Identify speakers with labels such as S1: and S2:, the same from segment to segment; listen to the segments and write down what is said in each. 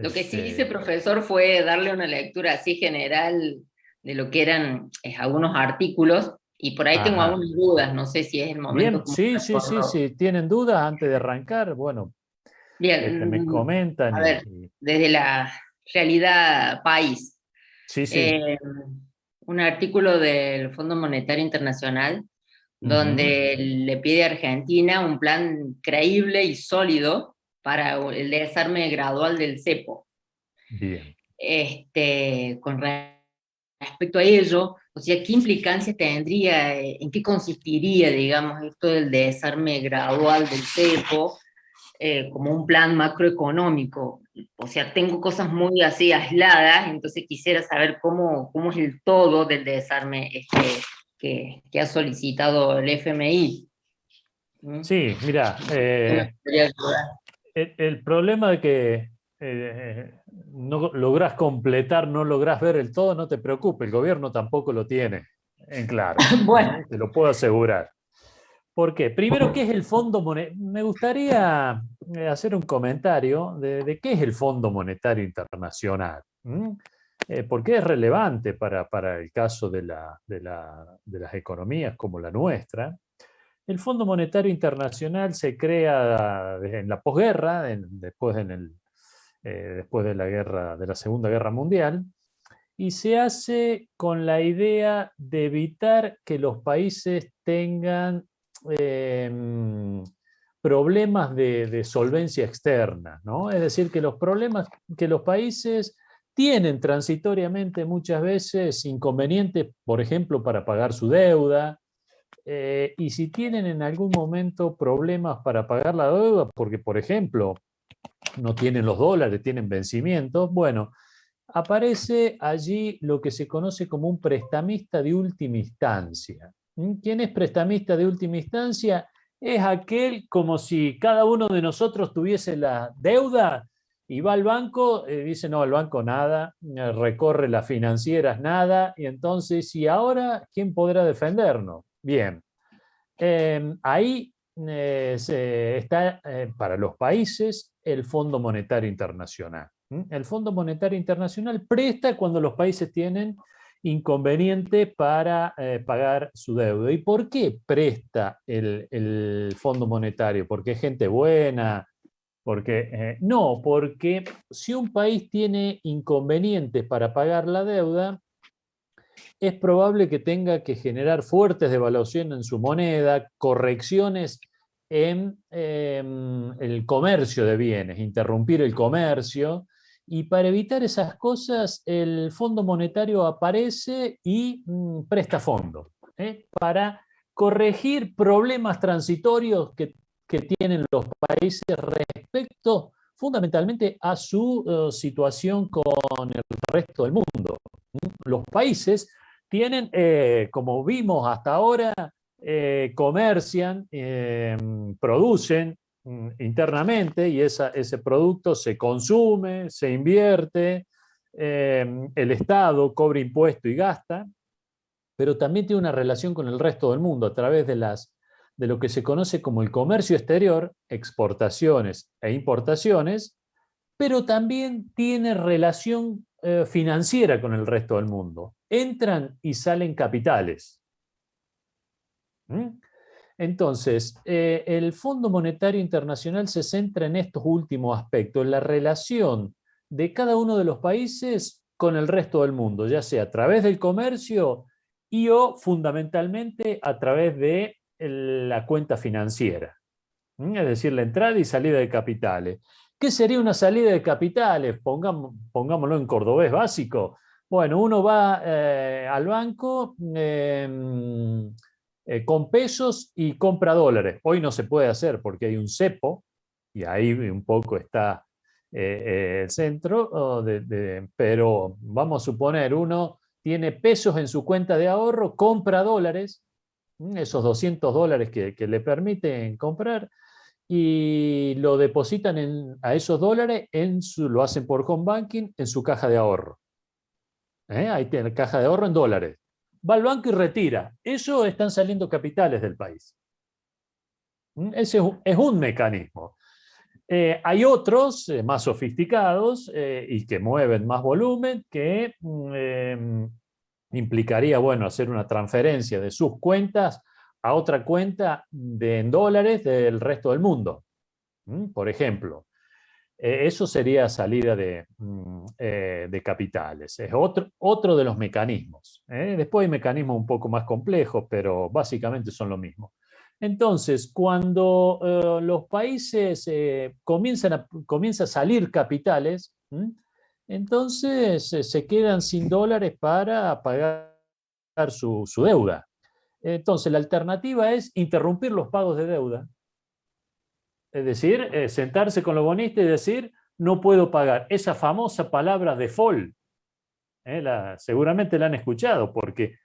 S1: Lo que sí hice, profesor, fue darle una lectura así general de lo que eran algunos artículos, y por ahí tengo
S2: Ajá.
S1: algunas dudas, no sé si es el momento
S2: Bien,
S1: como
S2: sí,
S1: para
S2: sí, sí,
S1: responder.
S2: sí. ¿Tienen dudas antes de arrancar? Bueno, me
S1: Bien,
S2: comentan
S1: a ver, desde la realidad país.
S2: sí, sí.
S1: Eh, un artículo del Fondo Monetario Internacional
S2: Ujú.
S1: donde le pide a Argentina un plan creíble y sólido para el desarme gradual del cepo.
S2: Bien.
S1: Con respecto a ello, o sea, ¿qué implicancias tendría, en qué consistiría, digamos, esto del desarme gradual del cepo, como un plan macroeconómico? O sea, tengo cosas muy así aisladas, entonces quisiera saber cómo es el todo del desarme que ha solicitado el FMI. ¿Mm?
S2: Sí, mira,
S1: ¿Qué me podría ayudar?
S2: el problema de que no lográs completar, no lográs ver el todo, no te preocupes, el gobierno tampoco lo tiene en claro,
S1: Bueno,
S2: te lo puedo asegurar. ¿Por qué? Primero, ¿qué es el Fondo Monetario? Me gustaría hacer un comentario de qué es el Fondo Monetario Internacional. Porque es relevante para el caso de las economías como la nuestra. El Fondo Monetario Internacional se crea en la posguerra, después de la guerra, de la Segunda Guerra Mundial, y se hace con la idea de evitar que los países tengan eh, problemas de solvencia externa, ¿no? Es decir, que los problemas que los países tienen transitoriamente muchas veces inconvenientes, por ejemplo, para pagar su deuda, y si tienen en algún momento problemas para pagar la deuda, porque, por ejemplo, no tienen los dólares, tienen vencimientos, bueno, aparece allí lo que se conoce como un prestamista de última instancia. ¿Quién es prestamista de última instancia? Es aquel como si cada uno de nosotros tuviese la deuda y va al banco, dice, no, el banco nada, recorre las financieras nada, y entonces, ¿y ahora quién podrá defendernos? Bien, ahí está para los países el Fondo Monetario Internacional. El Fondo Monetario Internacional presta cuando los países tienen inconveniente para pagar su deuda. ¿Y por qué presta el Fondo Monetario? ¿Porque es gente buena? No, porque si un país tiene inconvenientes para pagar la deuda, es probable que tenga que generar fuertes devaluaciones en su moneda, correcciones en el comercio de bienes, interrumpir el comercio. Y para evitar esas cosas, el Fondo Monetario aparece y presta fondos para corregir problemas transitorios que tienen los países respecto fundamentalmente a su situación con el resto del mundo. Los países tienen, como vimos hasta ahora, comercian, producen internamente y ese producto se consume, se invierte, el Estado cobra impuesto y gasta, pero también tiene una relación con el resto del mundo a través de lo que se conoce como el comercio exterior, exportaciones e importaciones, pero también tiene relación financiera con el resto del mundo. Entran y salen capitales. ¿Mm? Entonces, el Fondo Monetario Internacional se centra en estos últimos aspectos, en la relación de cada uno de los países con el resto del mundo, ya sea a través del comercio y o fundamentalmente a través de la cuenta financiera. Es decir, la entrada y salida de capitales. ¿Qué sería una salida de capitales? Pongámoslo en cordobés básico. Bueno, uno va al banco con pesos y compra dólares. Hoy no se puede hacer porque hay un cepo, y ahí un poco está el centro, pero vamos a suponer, uno tiene pesos en su cuenta de ahorro, compra dólares, esos $200 que le permiten comprar, y lo depositan a esos dólares, lo hacen por home banking en su caja de ahorro. Ahí tiene caja de ahorro en dólares. Va al banco y retira. Eso están saliendo capitales del país. Ese es un mecanismo. Hay otros más sofisticados y que mueven más volumen que implicaría, bueno, hacer una transferencia de sus cuentas a otra cuenta en dólares del resto del mundo. Por ejemplo, eso sería salida de capitales. Es otro de los mecanismos. Después hay mecanismos un poco más complejos, pero básicamente son lo mismo. Entonces, cuando los países comienza a salir capitales, entonces se quedan sin dólares para pagar su deuda. Entonces, la alternativa es interrumpir los pagos de deuda. Es decir, sentarse con los bonistas y decir, no puedo pagar. Esa famosa palabra default, seguramente la han escuchado, porque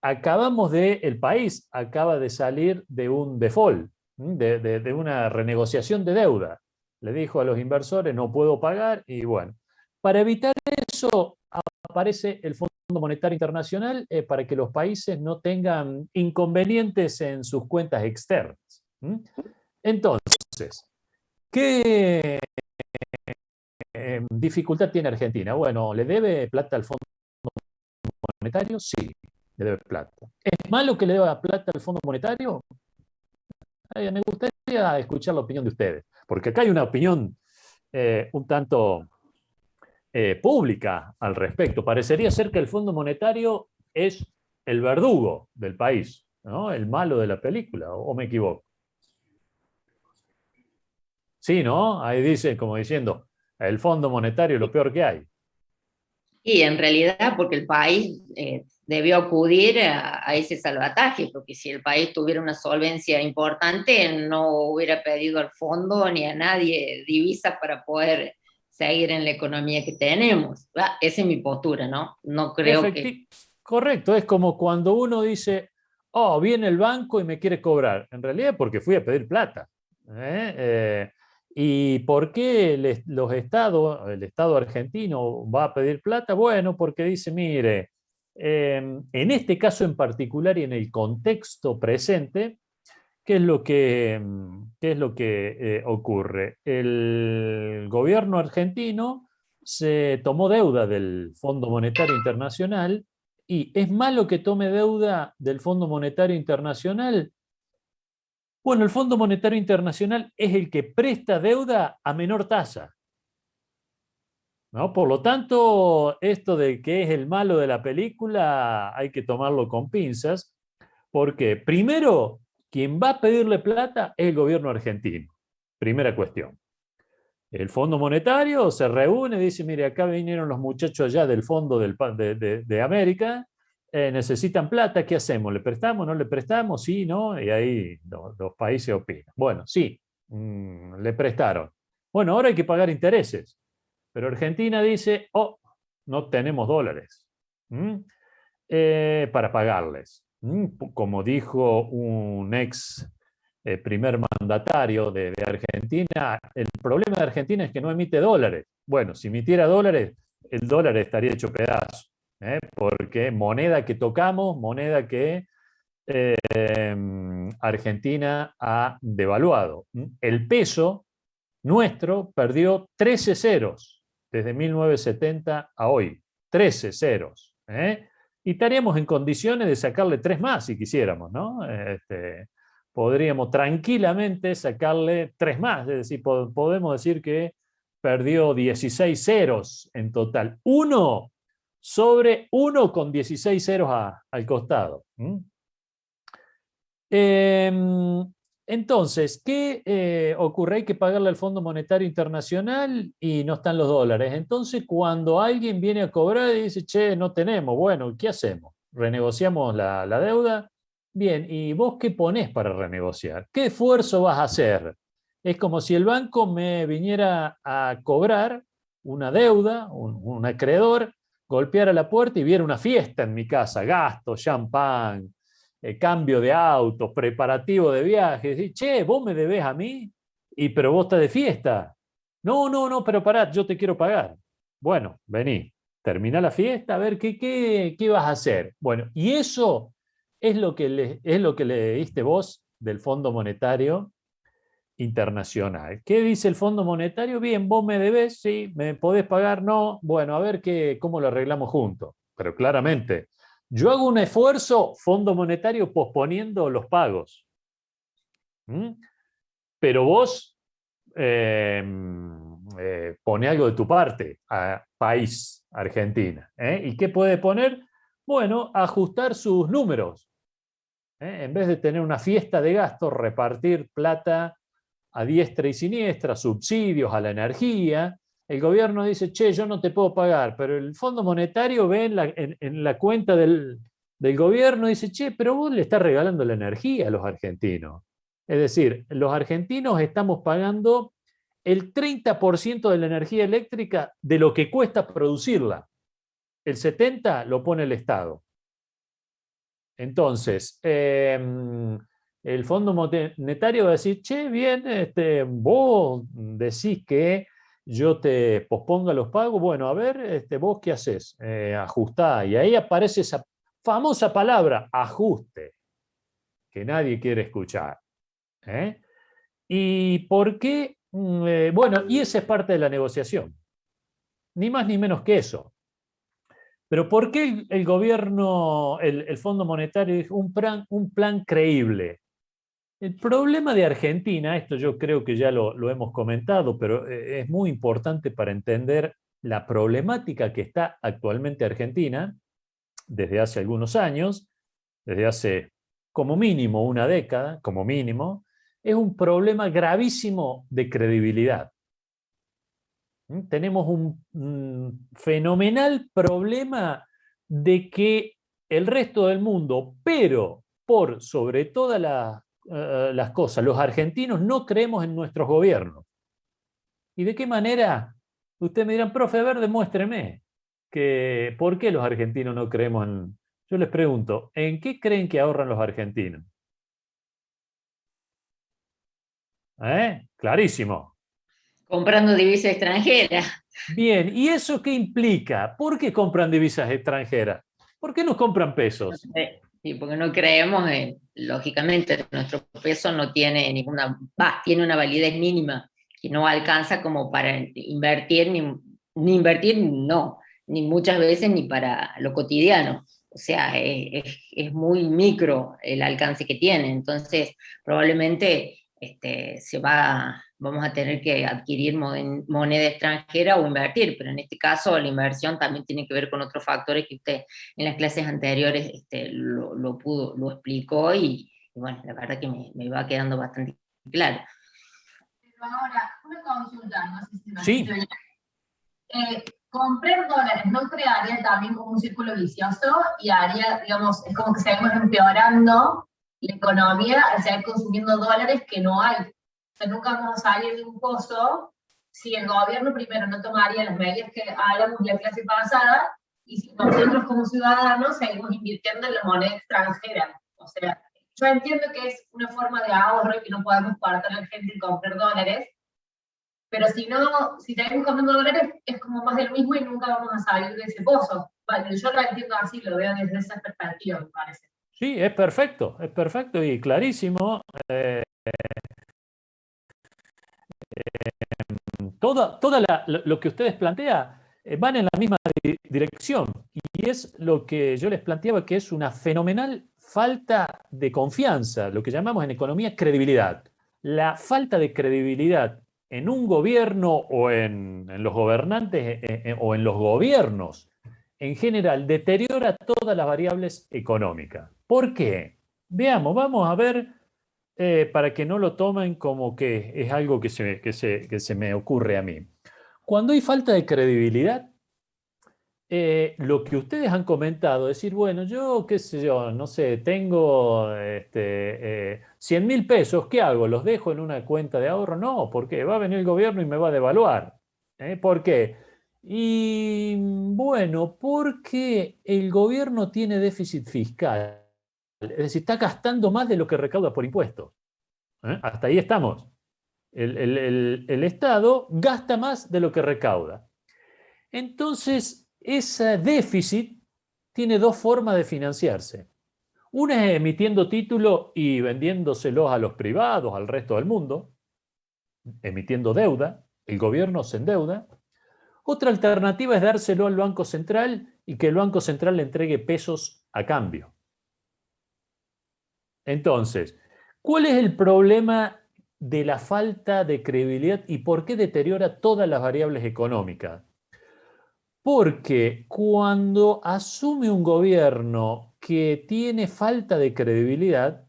S2: el país acaba de salir de un default, de una renegociación de deuda. Le dijo a los inversores, no puedo pagar, y bueno, para evitar eso aparece el Fondo Monetario Internacional para que los países no tengan inconvenientes en sus cuentas externas. Entonces, ¿qué dificultad tiene Argentina? Bueno, ¿le debe plata al Fondo Monetario? Sí, le debe plata. ¿Es malo que le deba plata al Fondo Monetario? Me gustaría escuchar la opinión de ustedes, porque acá hay una opinión un tanto pública al respecto. Parecería ser que el Fondo Monetario es el verdugo del país, ¿no? El malo de la película, ¿o me equivoco? Sí, ¿no? Ahí dice, como diciendo, el Fondo Monetario es lo peor que hay.
S1: Y en realidad, porque el país debió acudir a ese salvataje, porque si el país tuviera una solvencia importante, no hubiera pedido al fondo ni a nadie divisas para poder seguir en la economía que tenemos. Esa es mi postura, ¿no? No creo que...
S2: Correcto, es como cuando uno dice, oh, viene el banco y me quiere cobrar. En realidad porque fui a pedir plata. ¿Y por qué el Estado argentino va a pedir plata? Bueno, porque dice, mire, en este caso en particular y en el contexto presente, ¿qué es lo que ocurre? El gobierno argentino se tomó deuda del Fondo Monetario Internacional y ¿es malo que tome deuda del Fondo Monetario Internacional? Bueno, el Fondo Monetario Internacional es el que presta deuda a menor tasa, ¿no? Por lo tanto, esto de que es el malo de la película hay que tomarlo con pinzas, porque primero, quien va a pedirle plata es el gobierno argentino. Primera cuestión. El Fondo Monetario se reúne y dice, mire, acá vinieron los muchachos allá del Fondo de América, necesitan plata, ¿qué hacemos? ¿Le prestamos? ¿No le prestamos? Sí, ¿no? Y ahí los países opinan. Bueno, sí, le prestaron. Bueno, ahora hay que pagar intereses. Pero Argentina dice, oh, no tenemos dólares para pagarles. Como dijo un ex primer mandatario de Argentina, el problema de Argentina es que no emite dólares. Bueno, si emitiera dólares, el dólar estaría hecho pedazo, porque moneda que tocamos, moneda que Argentina ha devaluado. El peso nuestro perdió 13 ceros desde 1970 a hoy. 13 ceros. Y estaríamos en condiciones de sacarle 3 más si quisiéramos, ¿no? Podríamos tranquilamente sacarle 3 más, es decir, podemos decir que perdió 16 ceros en total. 1 sobre 1 con 16 ceros al costado. Entonces, ¿qué ocurre? Hay que pagarle al Fondo Monetario Internacional y no están los dólares. Entonces, cuando alguien viene a cobrar y dice, che, no tenemos, bueno, ¿qué hacemos? ¿Renegociamos la deuda? Bien, ¿y vos qué ponés para renegociar? ¿Qué esfuerzo vas a hacer? Es como si el banco me viniera a cobrar una deuda, un acreedor, golpeara la puerta y viera una fiesta en mi casa, gastos, champán, cambio de autos, preparativo de viajes. Y, che, vos me debés a mí, pero vos estás de fiesta. No, no, no, pero pará, yo te quiero pagar. Bueno, vení, termina la fiesta, a ver qué vas a hacer. Bueno, y eso es lo que leíste vos del Fondo Monetario internacional. ¿Qué dice el Fondo Monetario? Bien, vos me debés, sí, me podés pagar, no, bueno, a ver cómo lo arreglamos juntos. Pero claramente, yo hago un esfuerzo, Fondo Monetario posponiendo los pagos. ¿Mm? Pero vos pone algo de tu parte, a país, Argentina. ¿Y qué puede poner? Bueno, ajustar sus números. En vez de tener una fiesta de gastos, repartir plata a diestra y siniestra, subsidios a la energía, el gobierno dice, che, yo no te puedo pagar, pero el Fondo Monetario ve en la cuenta del gobierno y dice, che, pero vos le estás regalando la energía a los argentinos. Es decir, los argentinos estamos pagando el 30% de la energía eléctrica de lo que cuesta producirla. El 70% lo pone el Estado. Entonces, el Fondo Monetario va a decir, che, bien, vos decís que yo te posponga los pagos, bueno, a ver, vos qué haces, ajustá, y ahí aparece esa famosa palabra, ajuste, que nadie quiere escuchar. ¿Y por qué? Bueno, y esa es parte de la negociación, ni más ni menos que eso. Pero ¿por qué el gobierno, el Fondo Monetario dijo un plan creíble? El problema de Argentina, esto yo creo que ya lo hemos comentado, pero es muy importante para entender la problemática que está actualmente Argentina desde hace algunos años, desde hace como mínimo una década, como mínimo, es un problema gravísimo de credibilidad. Tenemos un fenomenal problema de que el resto del mundo, pero por sobre todas las cosas, los argentinos no creemos en nuestros gobiernos. ¿Y de qué manera? Ustedes me dirán, profe, a ver, demuéstreme que por qué los argentinos no creemos en... Yo les pregunto, ¿en qué creen que ahorran los argentinos? Clarísimo.
S1: Comprando divisa extranjera.
S2: Bien, ¿y eso qué implica? ¿Por qué compran divisas extranjeras? ¿Por qué no compran pesos?
S1: Sí, porque no creemos en, lógicamente, nuestro peso no tiene ninguna, tiene una validez mínima que no alcanza como para invertir, ni invertir, no, ni muchas veces ni para lo cotidiano. O sea, es muy micro el alcance que tiene. Entonces, probablemente vamos a tener que adquirir moneda extranjera o invertir, pero en este caso la inversión también tiene que ver con otros factores que usted en las clases anteriores lo explicó y bueno, la verdad que me va quedando bastante claro.
S3: Pero ahora, una consulta, no sé si me
S2: Sí.
S3: Comprar dólares no crearía también como un círculo vicioso y haría, digamos, es como que seguimos empeorando la economía al seguir consumiendo dólares que no hay. O sea, nunca vamos a salir de un pozo si el gobierno primero no tomaría las medidas que hablamos la clase pasada y si nosotros como ciudadanos seguimos invirtiendo en la moneda extranjera. O sea, yo entiendo que es una forma de ahorro y que no podemos parar a la gente y comprar dólares, pero si no, si seguimos comprando dólares, es como más de lo mismo y nunca vamos a salir de ese pozo. Vale, yo lo entiendo así, lo veo desde esa perspectiva, me parece.
S2: Sí, es perfecto y clarísimo. Lo que ustedes plantean van en la misma dirección y es lo que yo les planteaba que es una fenomenal falta de confianza, lo que llamamos en economía credibilidad. La falta de credibilidad en un gobierno o en los gobernantes o en los gobiernos en general deteriora todas las variables económicas. ¿Por qué? Veamos, vamos a ver para que no lo tomen como que es algo que se me ocurre a mí. Cuando hay falta de credibilidad, lo que ustedes han comentado, decir, bueno, yo, qué sé yo, no sé, tengo 100.000 pesos, ¿qué hago? ¿Los dejo en una cuenta de ahorro? No, porque va a venir el gobierno y me va a devaluar. ¿Por qué? Y bueno, porque el gobierno tiene déficit fiscal, es decir, está gastando más de lo que recauda por impuestos. Hasta ahí estamos. El Estado gasta más de lo que recauda. Entonces, ese déficit tiene dos formas de financiarse. Una es emitiendo títulos y vendiéndoselos a los privados, al resto del mundo. emitiendo deuda, el gobierno se endeuda. Otra alternativa es dárselo al Banco Central y que el Banco Central le entregue pesos a cambio. Entonces, ¿cuál es el problema de la falta de credibilidad y por qué deteriora todas las variables económicas? Porque cuando asume un gobierno que tiene falta de credibilidad,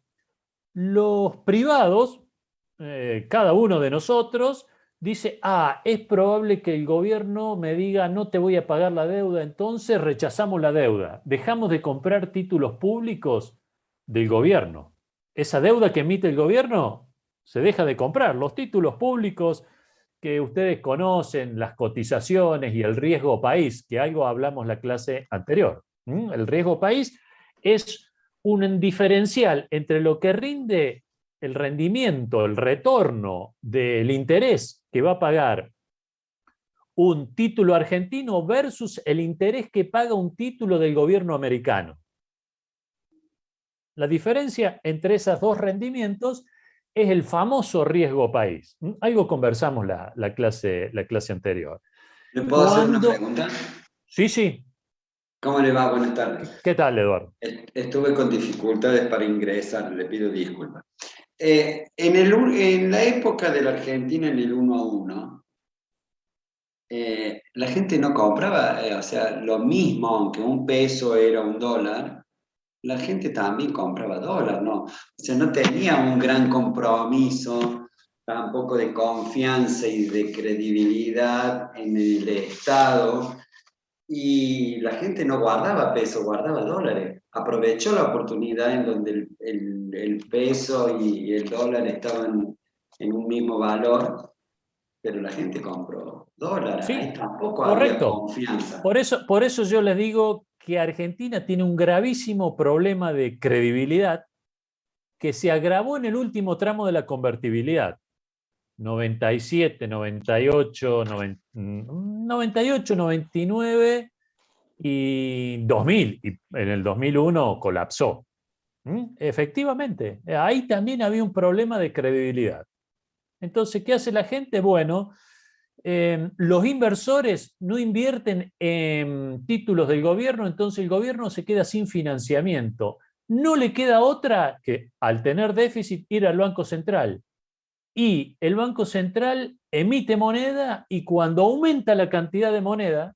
S2: los privados, cada uno de nosotros, dice, es probable que el gobierno me diga no te voy a pagar la deuda, entonces rechazamos la deuda, dejamos de comprar títulos públicos del gobierno. Esa deuda que emite el gobierno se deja de comprar. Los títulos públicos que ustedes conocen, las cotizaciones y el riesgo país, que algo hablamos la clase anterior. El riesgo país es un diferencial entre lo que rinde el rendimiento, el retorno del interés que va a pagar un título argentino versus el interés que paga un título del gobierno americano. La diferencia entre esos dos rendimientos es el famoso riesgo país. Algo conversamos la clase anterior.
S4: ¿Le puedo hacer una pregunta?
S2: Sí, sí.
S4: ¿Cómo le va? Buenas tardes.
S2: ¿Qué tal, Eduardo?
S4: Estuve con dificultades para ingresar, le pido disculpas. En la época de la Argentina, en el 1 a 1, la gente no compraba, o sea, lo mismo, aunque un peso era un dólar, la gente también compraba dólar, ¿no? O sea, no tenía un gran compromiso, tampoco de confianza y de credibilidad en el Estado, y la gente no guardaba peso, guardaba dólares. Aprovechó la oportunidad en donde el peso y el dólar estaban en un mismo valor, pero la gente compró dólares.
S2: Sí,
S4: ahí tampoco había
S2: correcto.
S4: confianza.
S2: Por eso yo les digo que Argentina tiene un gravísimo problema de credibilidad que se agravó en el último tramo de la convertibilidad. 97, 98, 98, 99 y 2000. Y en el 2001 colapsó. Efectivamente, ahí también había un problema de credibilidad. Entonces, ¿qué hace la gente? Bueno, los inversores no invierten en títulos del gobierno, entonces el gobierno se queda sin financiamiento. No le queda otra que, al tener déficit, ir al Banco Central. Y el Banco Central emite moneda y cuando aumenta la cantidad de moneda,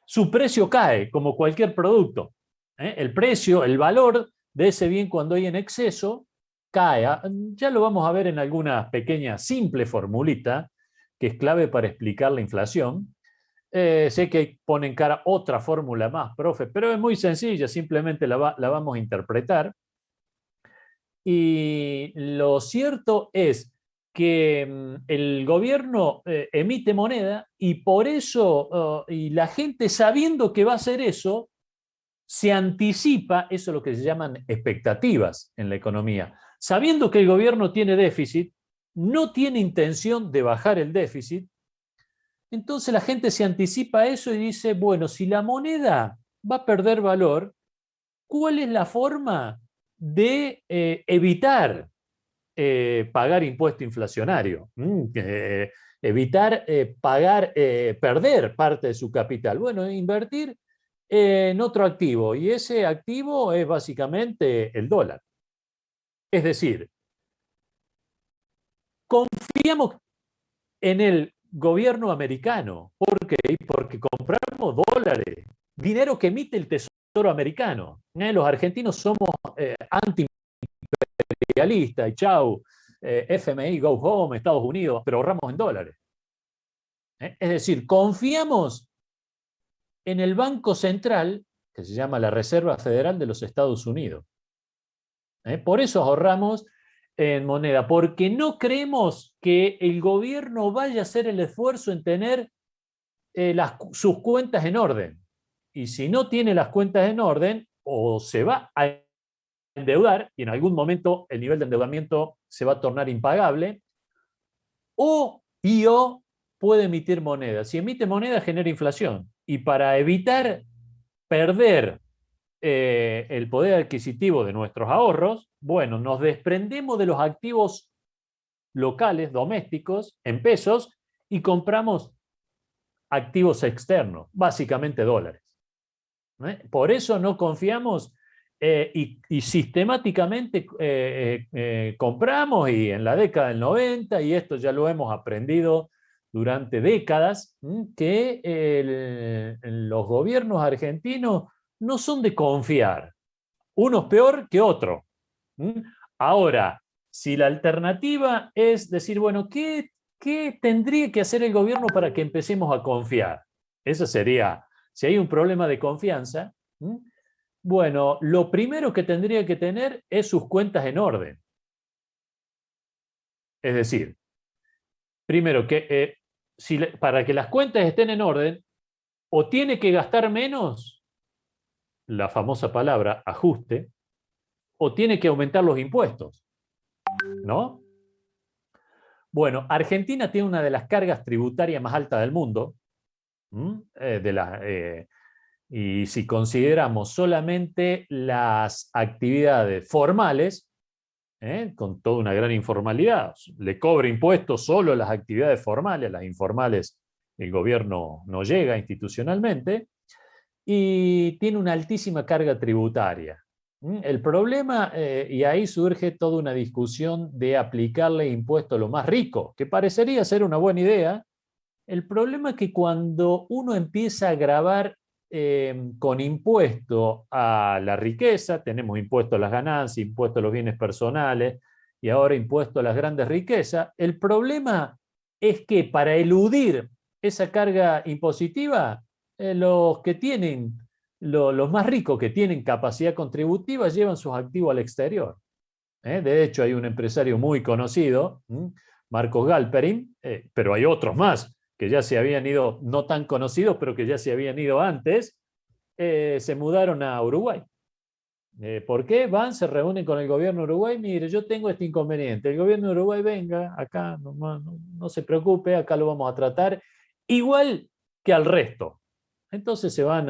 S2: su precio cae, como cualquier producto. El precio, el valor de ese bien cuando hay en exceso, cae. Ya lo vamos a ver en alguna pequeña, simple formulita, que es clave para explicar la inflación. Sé que ponen cara otra fórmula más, profe, pero es muy sencilla, simplemente la vamos a interpretar. Y lo cierto es que el gobierno emite moneda y por eso, y la gente sabiendo que va a hacer eso, se anticipa, eso es lo que se llaman expectativas en la economía. Sabiendo que el gobierno tiene déficit, no tiene intención de bajar el déficit, entonces la gente se anticipa a eso y dice, bueno, si la moneda va a perder valor, ¿cuál es la forma de evitar pagar impuesto inflacionario? Evitar perder parte de su capital. Bueno, invertir en otro activo, y ese activo es básicamente el dólar. Es decir, confiamos en el gobierno americano. ¿Por qué? Porque compramos dólares, dinero que emite el Tesoro americano. Los argentinos somos antiimperialistas y chau, FMI, go home, Estados Unidos, pero ahorramos en dólares. Es decir, confiamos en el Banco Central, que se llama la Reserva Federal de los Estados Unidos. Por eso ahorramos en moneda, porque no creemos que el gobierno vaya a hacer el esfuerzo en tener sus cuentas en orden. Y si no tiene las cuentas en orden, o se va a endeudar, y en algún momento el nivel de endeudamiento se va a tornar impagable, o puede emitir moneda. Si emite moneda, genera inflación. Y para evitar perder el poder adquisitivo de nuestros ahorros, bueno, nos desprendemos de los activos locales, domésticos, en pesos, y compramos activos externos, básicamente dólares. Por eso no confiamos y sistemáticamente compramos, y en la década del 90, y esto ya lo hemos aprendido durante décadas, que los gobiernos argentinos no son de confiar. Uno es peor que otro. Ahora, si la alternativa es decir, bueno, ¿qué tendría que hacer el gobierno para que empecemos a confiar? Eso sería, si hay un problema de confianza, bueno, lo primero que tendría que tener es sus cuentas en orden. Es decir, primero, para que las cuentas estén en orden, o tiene que gastar menos, la famosa palabra ajuste, o tiene que aumentar los impuestos, ¿no? Bueno, Argentina tiene una de las cargas tributarias más altas del mundo, y si consideramos solamente las actividades formales, con toda una gran informalidad, le cobra impuestos solo a las actividades formales, las informales el gobierno no llega institucionalmente, y tiene una altísima carga tributaria. El problema, y ahí surge toda una discusión de aplicarle impuestos a los más ricos, que parecería ser una buena idea. El problema es que cuando uno empieza a gravar con impuesto a la riqueza, tenemos impuesto a las ganancias, impuesto a los bienes personales y ahora impuesto a las grandes riquezas, el problema es que para eludir esa carga impositiva, los que tienen, los más ricos que tienen capacidad contributiva llevan sus activos al exterior. De hecho, hay un empresario muy conocido, Marcos Galperin, pero hay otros más que ya se habían ido, no tan conocidos, pero que ya se habían ido antes, se mudaron a Uruguay. ¿Por qué? Van, se reúnen con el gobierno de Uruguay, mire, yo tengo este inconveniente, el gobierno de Uruguay venga, acá no se preocupe, acá lo vamos a tratar igual que al resto. Entonces se van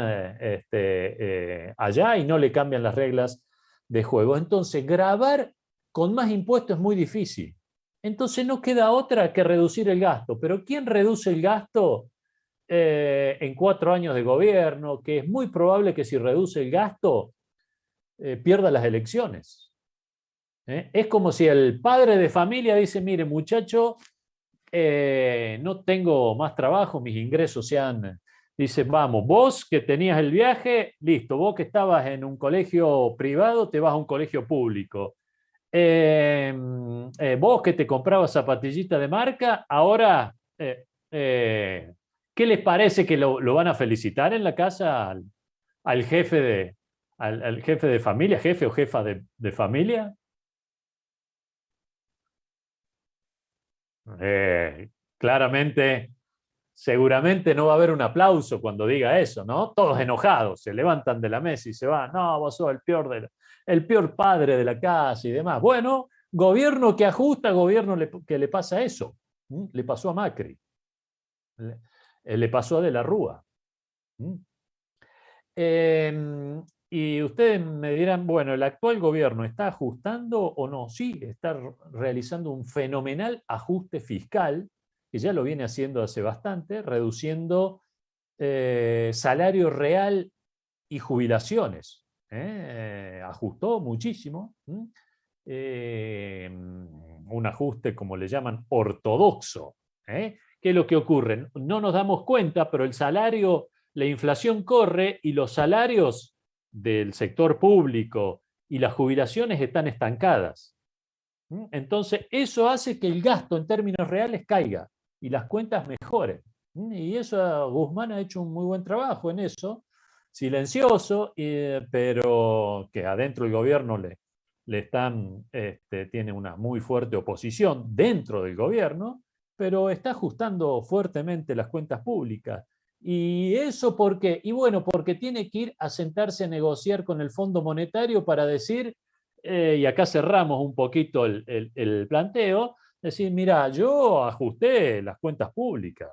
S2: allá y no le cambian las reglas de juego. Entonces, grabar con más impuestos es muy difícil. Entonces no queda otra que reducir el gasto. Pero ¿quién reduce el gasto en 4 años de gobierno? Que es muy probable que si reduce el gasto pierda las elecciones. Es como si el padre de familia dice, mire muchacho, no tengo más trabajo, mis ingresos se han... Dice, vamos, vos que tenías el viaje, listo, vos que estabas en un colegio privado, te vas a un colegio público. Vos que te comprabas zapatillita de marca, ahora, ¿qué les parece que lo van a felicitar en la casa al jefe al jefe de familia, jefe o jefa de familia? Claramente, seguramente no va a haber un aplauso cuando diga eso, ¿no? Todos enojados, se levantan de la mesa y se van. No, vos sos el peor padre de la casa y demás. Bueno, gobierno que ajusta, gobierno que le pasa eso. Le pasó a Macri. Le pasó a De la Rúa. Y ustedes me dirán, bueno, ¿el actual gobierno está ajustando o no? Sí, está realizando un fenomenal ajuste fiscal, que ya lo viene haciendo hace bastante, reduciendo salario real y jubilaciones. Ajustó muchísimo. Un ajuste, como le llaman, ortodoxo. ¿Qué es lo que ocurre? No nos damos cuenta, pero el salario, la inflación corre y los salarios del sector público y las jubilaciones están estancadas. Entonces, eso hace que el gasto en términos reales caiga y las cuentas mejoren. Y eso Guzmán ha hecho un muy buen trabajo en eso, silencioso, pero que adentro del gobierno tiene una muy fuerte oposición dentro del gobierno, pero está ajustando fuertemente las cuentas públicas. ¿Y eso por qué? Y bueno, porque tiene que ir a sentarse a negociar con el Fondo Monetario para decir, y acá cerramos un poquito el planteo, decir, mira, yo ajusté las cuentas públicas.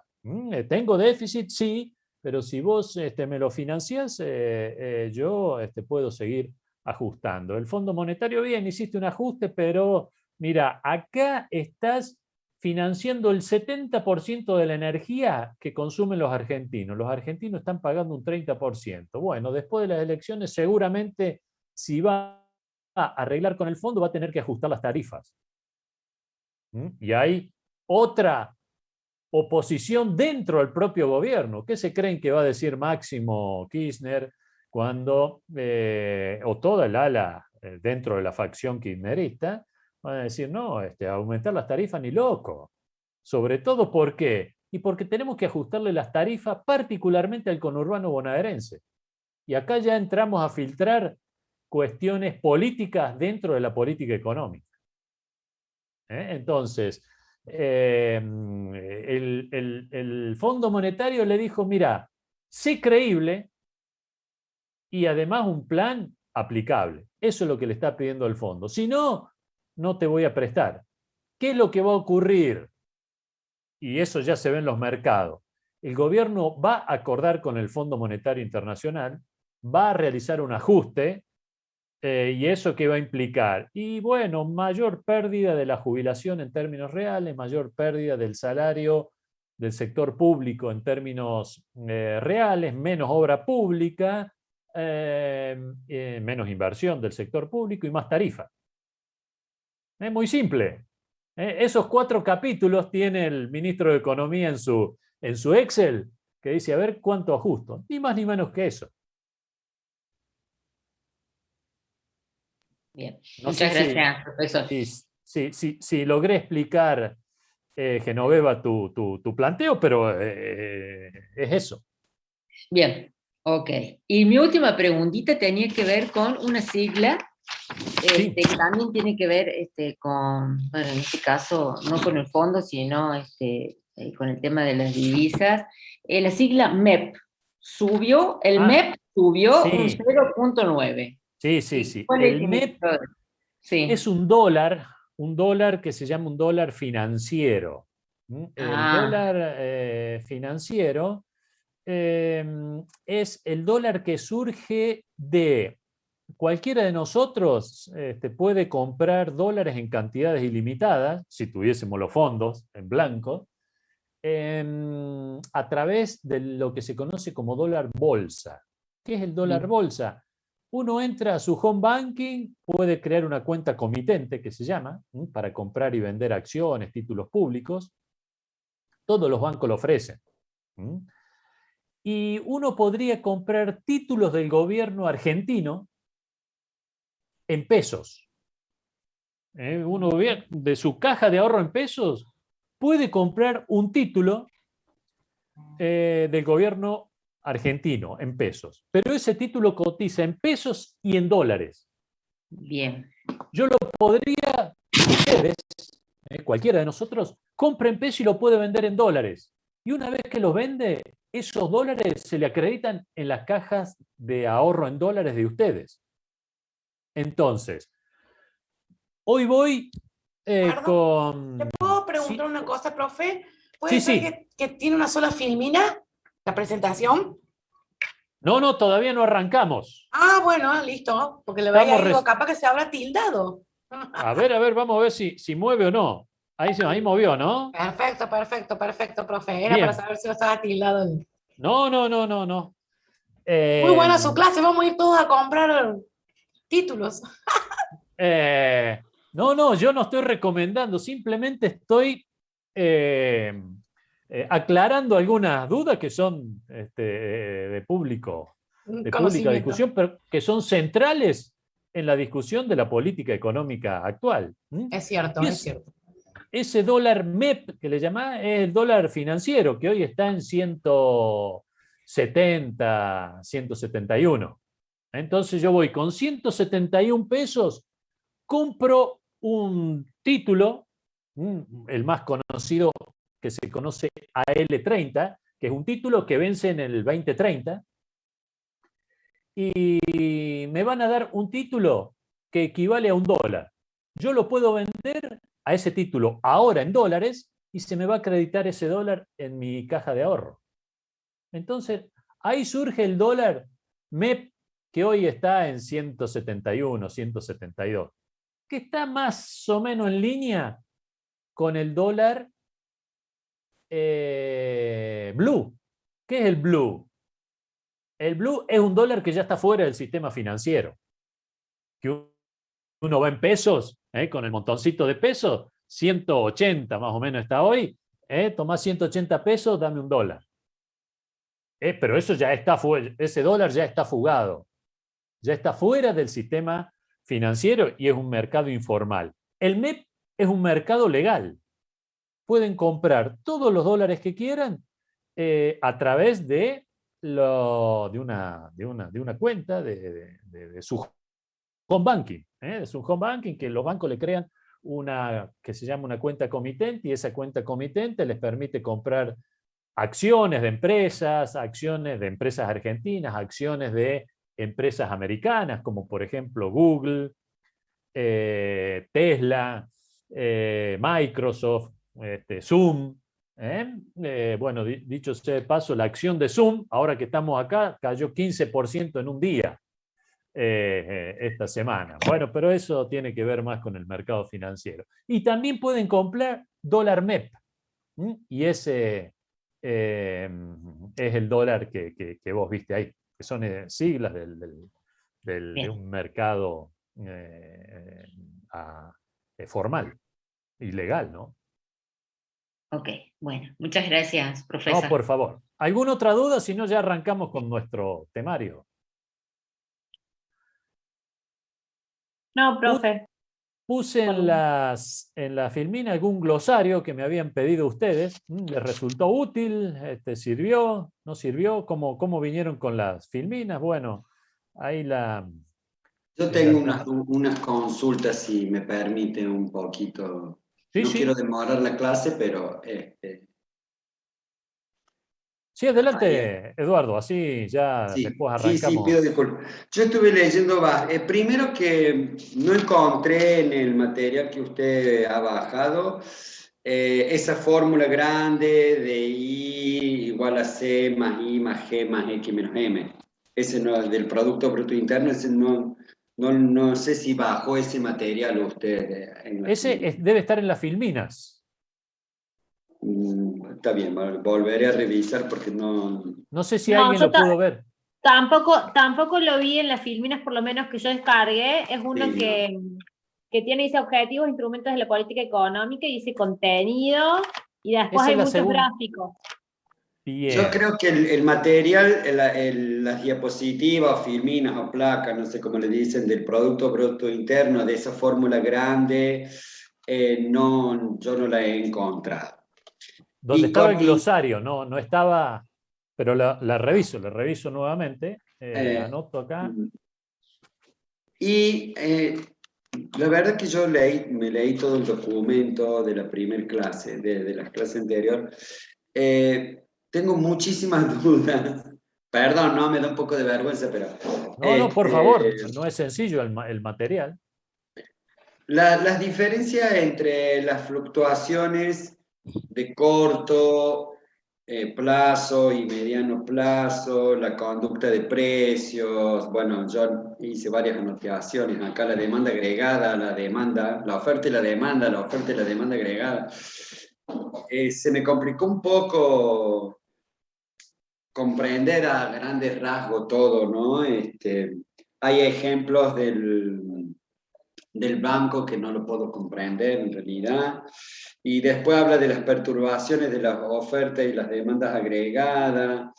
S2: Tengo déficit, sí, pero si vos me lo financiás, yo puedo seguir ajustando. El Fondo Monetario, bien, hiciste un ajuste, pero mira, acá estás financiando el 70% de la energía que consumen los argentinos. Los argentinos están pagando un 30%. Bueno, después de las elecciones seguramente si va a arreglar con el fondo va a tener que ajustar las tarifas. Y hay otra oposición dentro del propio gobierno. ¿Qué se creen que va a decir Máximo Kirchner cuando, o toda el ala dentro de la facción kirchnerista, van a decir, no, aumentar las tarifas ni loco? Sobre todo, ¿por qué? Y porque tenemos que ajustarle las tarifas particularmente al conurbano bonaerense. Y acá ya entramos a filtrar cuestiones políticas dentro de la política económica. Entonces, el Fondo Monetario le dijo, mira, sé creíble y además un plan aplicable. Eso es lo que le está pidiendo el fondo. Si no, no te voy a prestar. ¿Qué es lo que va a ocurrir? Y eso ya se ve en los mercados. El gobierno va a acordar con el Fondo Monetario Internacional, va a realizar un ajuste. ¿Y eso qué va a implicar? Y bueno, mayor pérdida de la jubilación en términos reales, mayor pérdida del salario del sector público en términos reales, menos obra pública, menos inversión del sector público y más tarifa. Es muy simple. Esos 4 capítulos tiene el ministro de Economía en su Excel, que dice, a ver cuánto ajusto. Ni más ni menos que eso.
S1: Bien,
S2: No
S1: muchas
S2: sé
S1: gracias, profesor.
S2: si logré explicar, Genoveva, tu planteo, pero es eso.
S1: Bien, ok. Y mi última preguntita tenía que ver con una sigla
S2: Sí.
S1: que también tiene que ver con, bueno, en este caso, no con el fondo, sino con el tema de las divisas. La sigla MEP subió, el MEP subió un
S2: Sí,
S1: 0,9.
S2: sí.
S1: Sí, ¿cuál es el
S2: El MEP
S1: significado?
S2: es
S1: Sí.
S2: un dólar que se llama un dólar financiero. El
S1: Ah,
S2: dólar financiero es el dólar que surge de cualquiera de nosotros puede comprar dólares en cantidades ilimitadas, si tuviésemos los fondos en blanco, a través de lo que se conoce como dólar bolsa. ¿Qué es el dólar
S1: bien,
S2: bolsa? Uno entra a su home banking, puede crear una cuenta comitente que se llama, para comprar y vender acciones, títulos públicos. Todos los bancos lo ofrecen. Y uno podría comprar títulos del gobierno argentino en pesos. Uno de su caja de ahorro en pesos puede comprar un título del gobierno argentino en pesos, pero ese título cotiza en pesos y en dólares.
S1: bien.
S2: Yo lo podría, ustedes, cualquiera de nosotros, compra en pesos y lo puede vender en dólares. Y una vez que los vende, esos dólares se le acreditan en las cajas de ahorro en dólares de ustedes. Entonces, hoy voy
S5: Perdón, ¿le
S2: con...
S5: puedo preguntar
S2: Sí,
S5: una cosa, profe? ¿Puede
S2: sí,
S5: ser
S2: sí.
S5: que tiene una sola filmina la presentación?
S2: No, todavía no arrancamos.
S5: Ah, bueno, listo, porque le veía
S2: Estamos...
S5: ahí, digo, capaz que se habrá tildado.
S2: A ver, vamos a ver si mueve o no. Ahí movió, ¿no?
S5: Perfecto, profe. Era para
S2: Bien.
S5: saber si no estaba tildado.
S2: No.
S5: Muy
S2: Eh,
S5: buena su clase, vamos a ir todos a comprar títulos.
S2: eh, no, yo no estoy recomendando, simplemente estoy aclarando algunas dudas que son de
S5: Un
S2: pública
S5: conocimiento.
S2: discusión, pero que son centrales en la discusión de la política económica actual.
S5: Es cierto,
S2: Y
S5: es cierto.
S2: ese dólar MEP que le llamás es el dólar financiero, que hoy está en 170, 171. Entonces yo voy con 171 pesos, compro un título, el más conocido que se conoce AL30, que es un título que vence en el 2030, y me van a dar un título que equivale a un dólar. Yo lo puedo vender a ese título ahora en dólares y se me va a acreditar ese dólar en mi caja de ahorro. Entonces, ahí surge el dólar MEP, que hoy está en 171, 172. que está más o menos en línea con el dólar blue. ¿Qué es el blue? El blue es un dólar que ya está fuera del sistema financiero. Que uno va en pesos, con el montoncito de pesos, 180 más o menos está hoy, tomás 180 pesos, dame un dólar. Pero eso ya está fuera, ese dólar ya está fugado, ya está fuera del sistema financiero y es un mercado informal. El MEP es un mercado legal. Pueden comprar todos los dólares que quieran a través de una cuenta de su home banking. Es un home banking que los bancos le crean una que se llama una cuenta comitente y esa cuenta comitente les permite comprar acciones de empresas argentinas, acciones de empresas americanas, como por ejemplo Google, Tesla, Microsoft, Zoom. Bueno, dicho sea de paso, la acción de Zoom, ahora que estamos acá, cayó 15% en un día esta semana. Bueno, pero eso tiene que ver más con el mercado financiero. Y también pueden comprar dólar MEP. Y ese es el dólar que vos viste ahí, que son siglas de un mercado formal y legal, ¿no?
S1: Ok, bueno, muchas gracias,
S2: No,
S1: profesor.
S2: por favor. ¿Alguna otra duda? Si no, ya arrancamos con nuestro temario.
S5: No, profe.
S2: Puse en la filmina algún glosario que me habían pedido ustedes. ¿Les resultó útil? ¿Sirvió? ¿No sirvió? ¿Cómo vinieron con las filminas? Bueno, ahí
S4: Yo tengo unas consultas, si me permite un poquito.
S2: Sí,
S4: No quiero
S2: sí.
S4: demorar la clase, pero
S2: Sí, adelante, Eduardo, así ya después
S4: sí, pido
S2: arrancamos.
S4: disculpas. Yo estuve leyendo, primero que no encontré en el material que usted ha bajado esa fórmula grande de I igual a C más I más G más X menos M. Ese no, del Producto Bruto Interno, ese no sé si bajó ese material usted.
S2: Ese debe estar en las filminas.
S4: Está bien, volveré a revisar porque no...
S2: No sé si
S5: No,
S2: alguien lo pudo ver.
S5: tampoco lo vi en las filminas, por lo menos que yo descargué. Es uno
S4: Sí,
S5: que tiene ese objetivos, instrumentos de la política económica y ese contenido, y después
S2: Esa
S5: hay
S2: es la
S5: muchos
S2: segunda.
S5: gráficos.
S4: Yo
S2: Bien.
S4: creo que el material, las diapositivas o filminas o placas, no sé cómo le dicen, del Producto Bruto Interno, de esa fórmula grande, yo no la he encontrado.
S2: Donde estaba el glosario, no estaba, pero la reviso nuevamente. Anoto acá.
S4: Y la verdad que yo me leí todo el documento de la primera clase, de la clase anterior. Tengo muchísimas dudas. Perdón, no, me da un poco de vergüenza, pero...
S2: No, por favor, no es sencillo el material.
S4: Las diferencias entre las fluctuaciones de corto plazo y mediano plazo, la conducta de precios, bueno, yo hice varias anotaciones acá, la demanda agregada, la oferta y la demanda, la oferta y la demanda agregada. Se me complicó un poco comprender a grandes rasgos todo, ¿no? Hay ejemplos del banco que no lo puedo comprender en realidad. Y después habla de las perturbaciones de las ofertas y las demandas agregadas.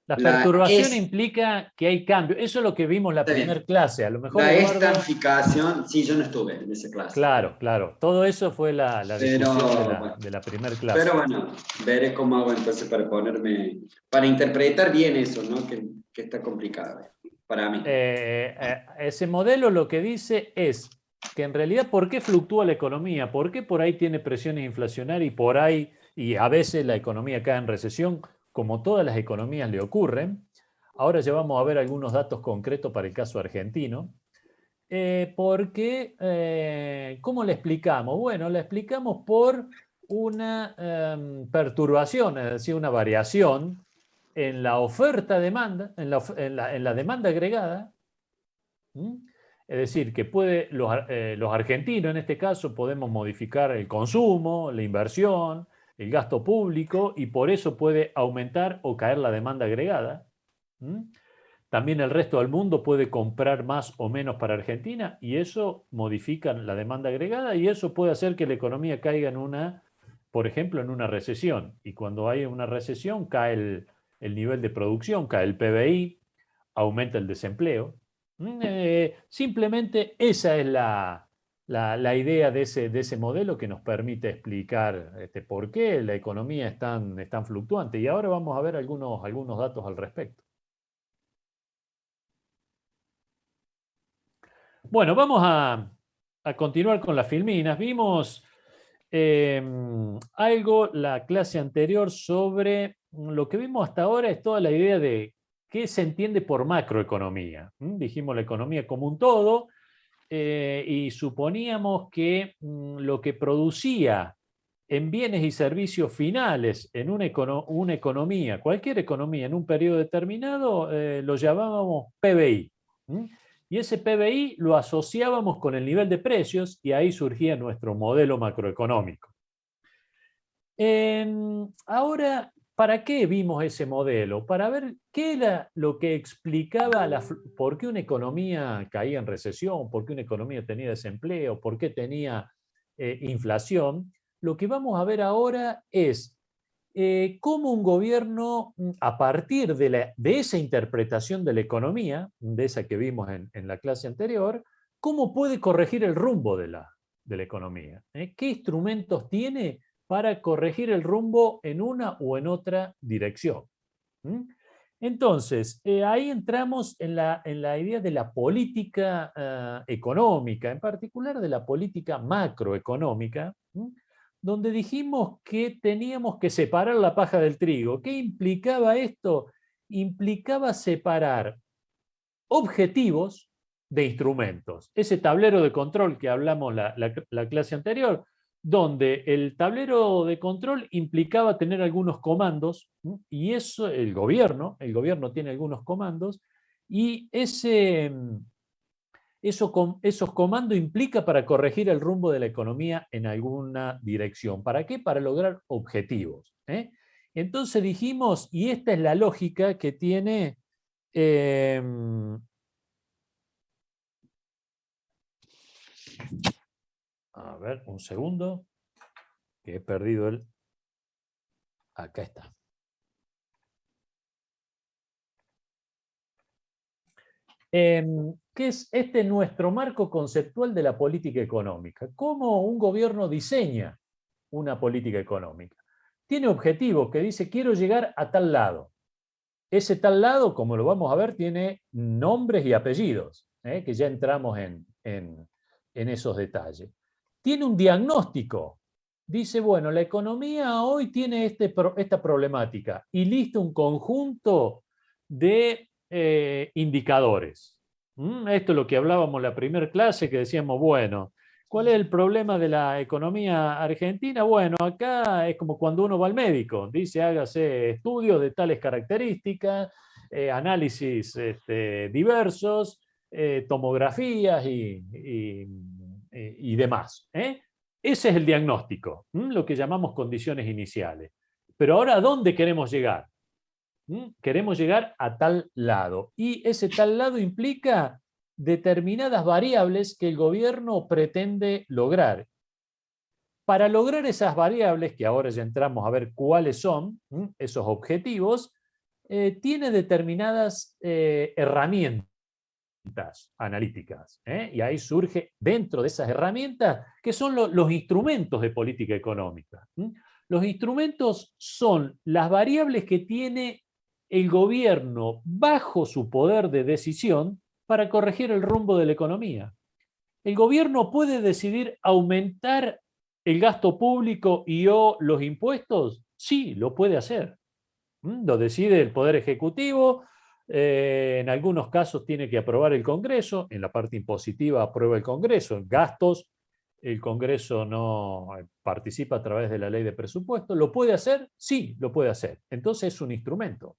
S2: La perturbación implica que hay cambio. Eso es lo que vimos la primera clase. A lo mejor,
S4: La
S2: Eduardo.
S4: estanficación, sí, yo no estuve en esa clase.
S2: Claro. Todo eso fue la discusión de la primera clase.
S4: Pero bueno, veré cómo hago entonces para interpretar bien eso, ¿no? Que está complicado para mí.
S2: Ese modelo lo que dice es que en realidad, ¿por qué fluctúa la economía? ¿Por qué por ahí tiene presiones inflacionarias y a veces la economía cae en recesión, como todas las economías le ocurren? Ahora ya vamos a ver algunos datos concretos para el caso argentino. Porque, ¿cómo le explicamos? Bueno, la explicamos por una perturbación, es decir, una variación en la oferta-demanda, en la demanda agregada, Es decir, que los argentinos en este caso podemos modificar el consumo, la inversión, el gasto público, y por eso puede aumentar o caer la demanda agregada. También el resto del mundo puede comprar más o menos para Argentina y eso modifica la demanda agregada y eso puede hacer que la economía caiga por ejemplo, en una recesión. Y cuando hay una recesión cae el nivel de producción, cae el PBI, aumenta el desempleo. Simplemente esa es la idea de ese modelo que nos permite explicar por qué la economía es tan fluctuante. Y ahora vamos a ver algunos datos al respecto. Bueno, vamos a continuar con las filminas. Vimos algo la clase anterior sobre lo que vimos hasta ahora es toda la idea de qué se entiende por macroeconomía. Dijimos la economía como un todo y suponíamos que lo que producía en bienes y servicios finales en una economía, cualquier economía en un periodo determinado, lo llamábamos PBI. Y ese PBI lo asociábamos con el nivel de precios y ahí surgía nuestro modelo macroeconómico. Ahora, ¿para qué vimos ese modelo? Para ver qué era lo que explicaba por qué una economía caía en recesión, por qué una economía tenía desempleo, por qué tenía inflación. Lo que vamos a ver ahora es cómo un gobierno, a partir de esa interpretación de la economía, de esa que vimos en la clase anterior, cómo puede corregir el rumbo de la economía. ¿Qué instrumentos tiene para corregir el rumbo en una o en otra dirección? Entonces, ahí entramos en la idea de la política económica, en particular de la política macroeconómica, donde dijimos que teníamos que separar la paja del trigo. ¿Qué implicaba esto? Implicaba separar objetivos de instrumentos. Ese tablero de control que hablamos la clase anterior, donde el tablero de control implicaba tener algunos comandos, y eso el gobierno tiene algunos comandos, y esos comandos implica para corregir el rumbo de la economía en alguna dirección. ¿Para qué? Para lograr objetivos. Entonces dijimos, y esta es la lógica que tiene a ver, un segundo, que he perdido el... Acá está. ¿Qué es nuestro marco conceptual de la política económica? ¿Cómo un gobierno diseña una política económica? Tiene objetivos que dice, quiero llegar a tal lado. Ese tal lado, como lo vamos a ver, tiene nombres y apellidos, que ya entramos en esos detalles. Tiene un diagnóstico. Dice, bueno, la economía hoy tiene esta problemática y lista un conjunto de indicadores. Esto es lo que hablábamos en la primera clase, que decíamos, bueno, ¿cuál es el problema de la economía argentina? Bueno, acá es como cuando uno va al médico, dice, hágase estudios de tales características, análisis diversos, tomografías y demás. Ese es el diagnóstico, lo que llamamos condiciones iniciales. Pero ahora, ¿a dónde queremos llegar? Queremos llegar a tal lado. Y ese tal lado implica determinadas variables que el gobierno pretende lograr. Para lograr esas variables, que ahora ya entramos a ver cuáles son, esos objetivos, tiene determinadas herramientas analíticas. Y ahí surge dentro de esas herramientas que son los instrumentos de política económica. Los instrumentos son las variables que tiene el gobierno bajo su poder de decisión para corregir el rumbo de la economía. El gobierno puede decidir aumentar el gasto público o los impuestos. Sí, lo puede hacer. Lo decide el Poder Ejecutivo. En algunos casos tiene que aprobar el Congreso. En la parte impositiva aprueba el Congreso. En gastos, el Congreso no participa a través de la ley de presupuesto. ¿Lo puede hacer? Sí, lo puede hacer. Entonces es un instrumento.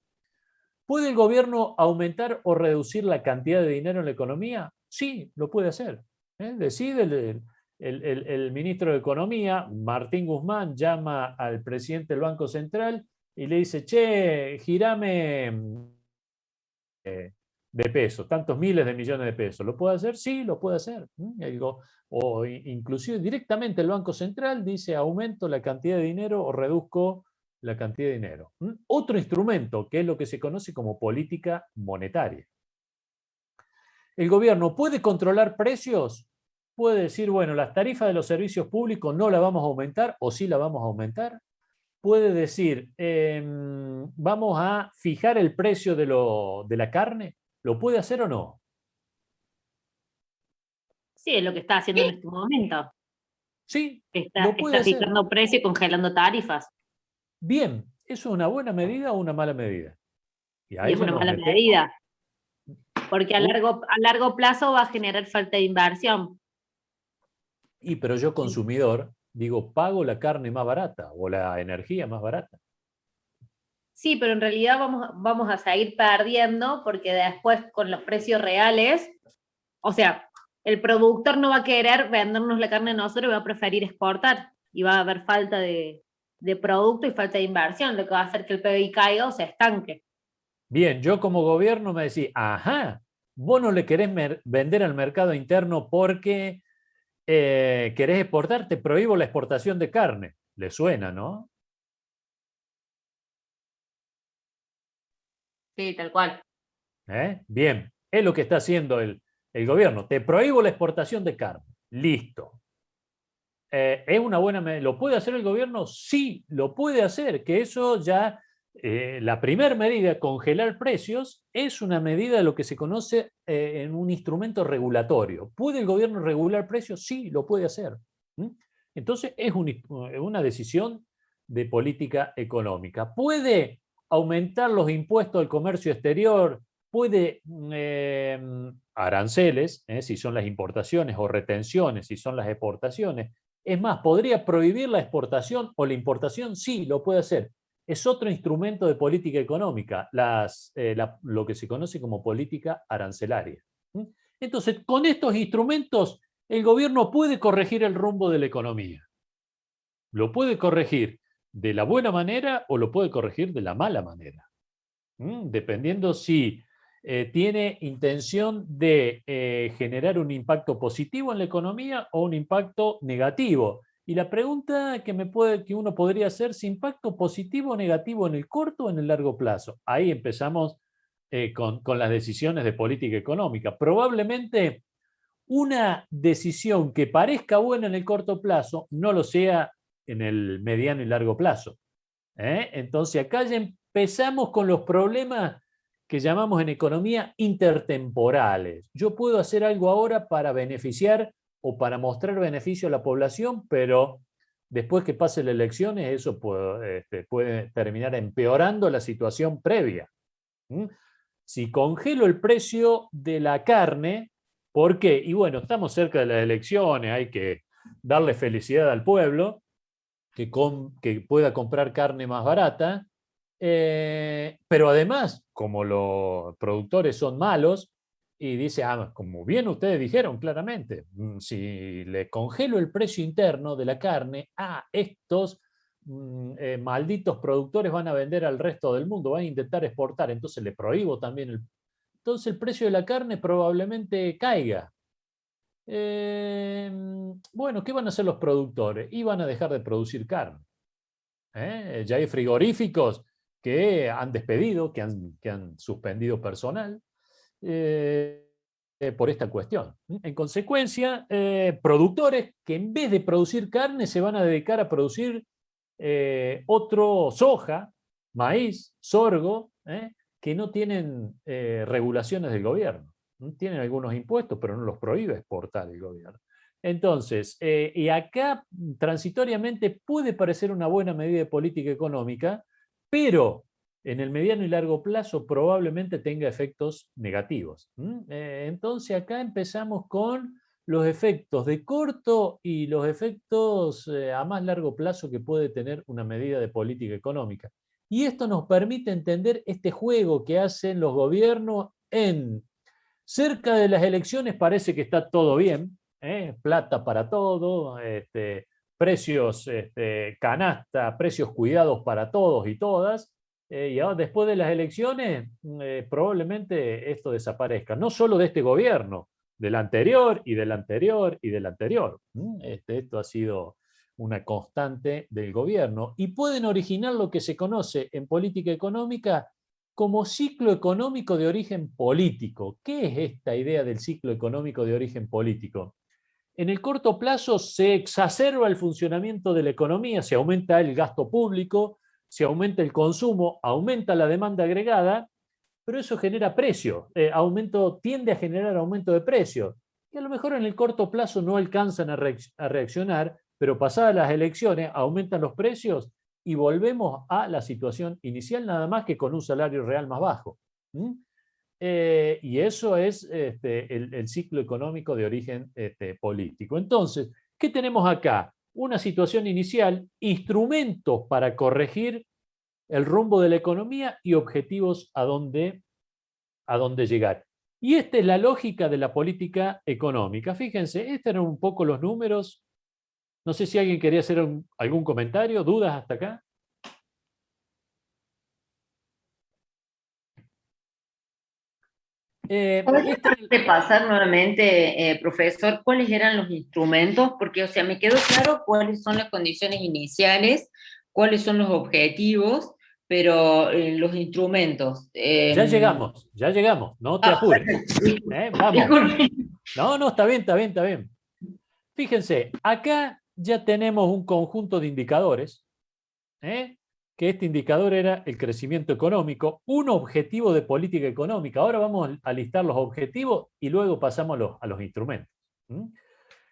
S2: ¿Puede el gobierno aumentar o reducir la cantidad de dinero en la economía? Sí, lo puede hacer. Decide el ministro de Economía, Martín Guzmán, llama al presidente del Banco Central y le dice, che, girame de pesos, tantos miles de millones de pesos. ¿Lo puede hacer? Sí, lo puede hacer. O inclusive directamente el Banco Central dice, aumento la cantidad de dinero o reduzco la cantidad de dinero. Otro instrumento, que es lo que se conoce como política monetaria. El gobierno puede controlar precios, puede decir, bueno, las tarifas de los servicios públicos no las vamos a aumentar o sí la vamos a aumentar. Puede decir, vamos a fijar el precio de la carne. ¿Lo puede hacer o no?
S5: Sí, es lo que está haciendo en este momento.
S2: Sí,
S5: Está
S2: lo puede hacer.
S5: fijando precios y congelando tarifas.
S2: Bien, ¿eso es una buena medida o una mala medida? Y
S5: Y es una mala medida. Porque a largo plazo va a generar falta de inversión.
S2: Pero yo, consumidor, digo, pago la carne más barata o la energía más barata.
S5: Sí, pero en realidad vamos a seguir perdiendo porque después con los precios reales, o sea, el productor no va a querer vendernos la carne a nosotros, va a preferir exportar y va a haber falta de producto y falta de inversión, lo que va a hacer que el PBI caiga o se estanque.
S2: Bien, yo como gobierno me decís, ajá, vos no le querés vender al mercado interno porque querés exportar, te prohíbo la exportación de carne. Le suena, ¿no?
S5: Sí, tal cual.
S2: Bien, es lo que está haciendo el gobierno. Te prohíbo la exportación de carne. Listo. ¿Es una buena medida? ¿Lo puede hacer el gobierno? Sí, lo puede hacer, que eso ya, la primera medida, congelar precios, es una medida de lo que se conoce en un instrumento regulatorio. ¿Puede el gobierno regular precios? Sí, lo puede hacer. Entonces, es una decisión de política económica. ¿Puede aumentar los impuestos al comercio exterior? ¿Puede aranceles, si son las importaciones, o retenciones, si son las exportaciones? Es más, ¿podría prohibir la exportación o la importación? Sí, lo puede hacer. Es otro instrumento de política económica, lo que se conoce como política arancelaria. Entonces, con estos instrumentos, el gobierno puede corregir el rumbo de la economía. Lo puede corregir de la buena manera o lo puede corregir de la mala manera. Dependiendo si tiene intención de generar un impacto positivo en la economía o un impacto negativo. Y la pregunta que uno podría hacer, ¿si impacto positivo o negativo en el corto o en el largo plazo? Ahí empezamos con las decisiones de política económica. Probablemente una decisión que parezca buena en el corto plazo no lo sea en el mediano y largo plazo. Entonces acá ya empezamos con los problemas que llamamos en economía intertemporales. Yo puedo hacer algo ahora para beneficiar o para mostrar beneficio a la población, pero después que pasen las elecciones eso puede terminar empeorando la situación previa. Si congelo el precio de la carne, ¿por qué? Y bueno, estamos cerca de las elecciones, hay que darle felicidad al pueblo, que pueda comprar carne más barata, pero además, como los productores son malos, y dice, como bien ustedes dijeron claramente, si le congelo el precio interno de la carne, estos malditos productores van a vender al resto del mundo, van a intentar exportar, entonces le prohíbo también entonces el precio de la carne probablemente caiga. Bueno, ¿qué van a hacer los productores? Y van a dejar de producir carne. Ya hay frigoríficos que han despedido, que han suspendido personal por esta cuestión. En consecuencia, productores que en vez de producir carne se van a dedicar a producir soja, maíz, sorgo, que no tienen regulaciones del gobierno. Tienen algunos impuestos, pero no los prohíbe exportar el gobierno. Entonces, y acá transitoriamente puede parecer una buena medida de política económica, pero en el mediano y largo plazo probablemente tenga efectos negativos. Entonces acá empezamos con los efectos de corto y los efectos a más largo plazo que puede tener una medida de política económica. Y esto nos permite entender este juego que hacen los gobiernos en Cerca de las elecciones parece que está todo bien, plata para todo, precios canasta, precios cuidados para todos y todas, y ahora después de las elecciones probablemente esto desaparezca, no solo de este gobierno, del anterior y del anterior y del anterior. Esto ha sido una constante del gobierno y pueden originar lo que se conoce en política económica como ciclo económico de origen político. ¿Qué es esta idea del ciclo económico de origen político? En el corto plazo se exacerba el funcionamiento de la economía, se aumenta el gasto público, se aumenta el consumo, aumenta la demanda agregada, pero eso genera precios, tiende a generar aumento de precios, que a lo mejor en el corto plazo no alcanzan a reaccionar, pero pasadas las elecciones aumentan los precios y volvemos a la situación inicial, nada más que con un salario real más bajo. Y eso es el ciclo económico de origen político. Entonces, ¿qué tenemos acá? Una situación inicial, instrumentos para corregir el rumbo de la economía y objetivos a dónde llegar. Y esta es la lógica de la política económica. Fíjense, estos eran un poco los números. No sé si alguien quería hacer algún comentario, dudas hasta acá.
S1: ¿Puedes repasar nuevamente, profesor, cuáles eran los instrumentos? Porque, o sea, me quedó claro cuáles son las condiciones iniciales, cuáles son los objetivos, pero los instrumentos.
S2: Ya llegamos, no te apures. Vamos.
S1: Disculpe.
S2: No, está bien, está bien, está bien. Fíjense, acá ya tenemos un conjunto de indicadores, que este indicador era el crecimiento económico, un objetivo de política económica. Ahora vamos a listar los objetivos y luego pasamos a los instrumentos.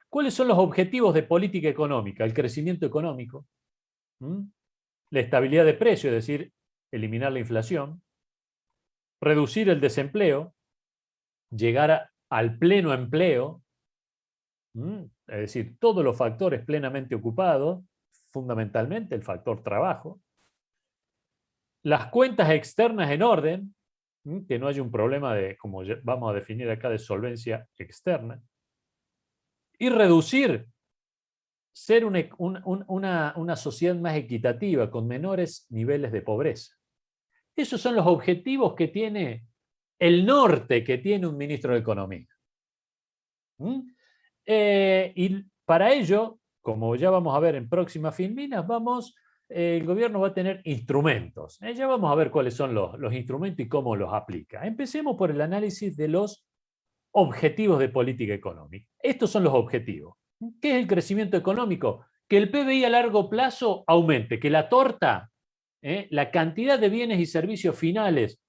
S2: ¿Cuáles son los objetivos de política económica? El crecimiento económico, la estabilidad de precios, es decir, eliminar la inflación, reducir el desempleo, llegar al pleno empleo, es decir, todos los factores plenamente ocupados, fundamentalmente el factor trabajo, las cuentas externas en orden, que no haya un problema de, como vamos a definir acá, de solvencia externa, y reducir, ser una sociedad más equitativa, con menores niveles de pobreza. Esos son los objetivos que tiene el norte que tiene un ministro de Economía. Y para ello, como ya vamos a ver en próximas filminas, el gobierno va a tener instrumentos. Ya vamos a ver cuáles son los instrumentos y cómo los aplica. Empecemos por el análisis de los objetivos de política económica. Estos son los objetivos. ¿Qué es el crecimiento económico? Que el PBI a largo plazo aumente, que la torta, la cantidad de bienes y servicios finales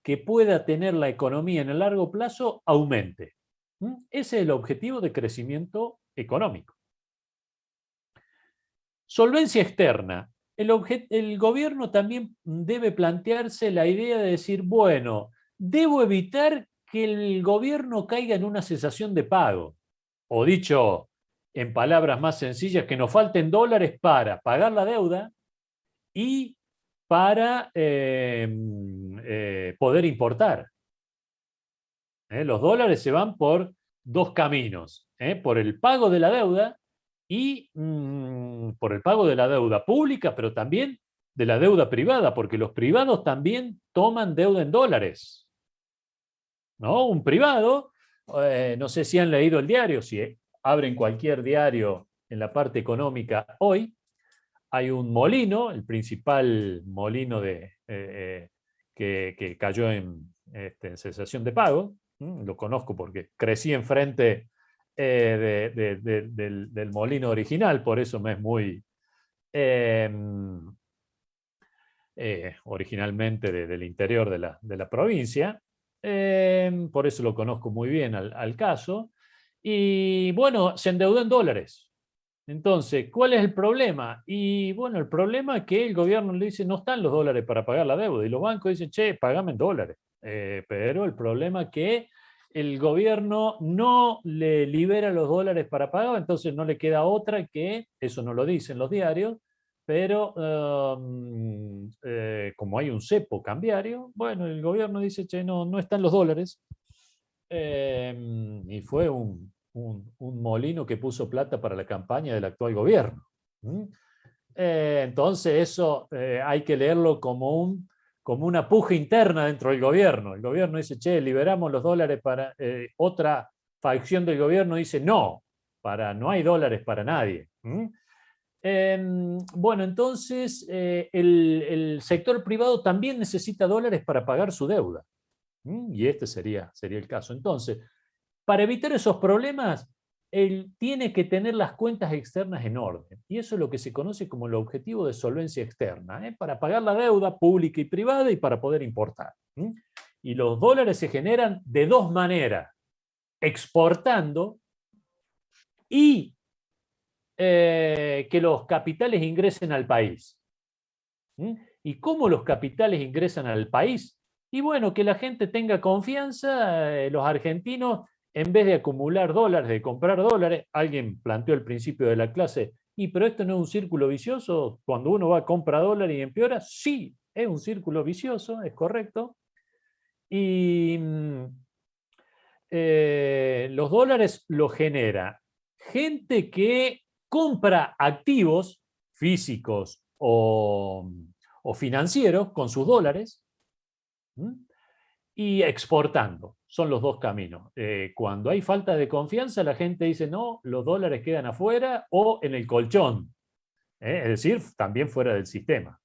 S2: que pueda tener la economía en el largo plazo aumente. Ese es el objetivo de crecimiento económico. Solvencia externa. El gobierno también debe plantearse la idea de decir, bueno, debo evitar que el gobierno caiga en una cesación de pago. O dicho en palabras más sencillas, que nos falten dólares para pagar la deuda y para poder importar. Los dólares se van por dos caminos, por el pago de la deuda y por el pago de la deuda pública, pero también de la deuda privada, porque los privados también toman deuda en dólares. ¿No? Un privado, no sé si han leído el diario, si abren cualquier diario en la parte económica hoy, hay un molino, el principal molino que cayó en cesación de pago. Lo conozco porque crecí enfrente del molino original, por eso me es muy originalmente del interior de la provincia. Por eso lo conozco muy bien al caso. Y bueno, se endeudó en dólares. Entonces, ¿cuál es el problema? Y bueno, el problema es que el gobierno le dice, no están los dólares para pagar la deuda. Y los bancos dicen, che, pagame en dólares. Pero el problema es que el gobierno no le libera los dólares para pagar, entonces no le queda otra que, eso no lo dicen los diarios, pero como hay un cepo cambiario, bueno, el gobierno dice, che, no están los dólares, y fue un molino que puso plata para la campaña del actual gobierno. Entonces eso hay que leerlo como una puja interna dentro del gobierno. El gobierno dice, che, liberamos los dólares para... otra facción del gobierno dice, no hay dólares para nadie. Bueno, entonces el sector privado también necesita dólares para pagar su deuda. Y este sería el caso. Entonces, para evitar esos problemas, él tiene que tener las cuentas externas en orden. Y eso es lo que se conoce como el objetivo de solvencia externa, para pagar la deuda pública y privada y para poder importar. Y los dólares se generan de dos maneras: exportando y que los capitales ingresen al país. ¿Y cómo los capitales ingresan al país? Y bueno, que la gente tenga confianza, los argentinos, en vez de acumular dólares, de comprar dólares. Alguien planteó al principio de la clase, pero esto no es un círculo vicioso, cuando uno va a comprar dólares y empeora. Sí, es un círculo vicioso, es correcto. Y los dólares los genera gente que compra activos físicos o financieros con sus dólares, y exportando. Son los dos caminos. Cuando hay falta de confianza, la gente dice, no, los dólares quedan afuera o en el colchón. Es decir, también fuera del sistema.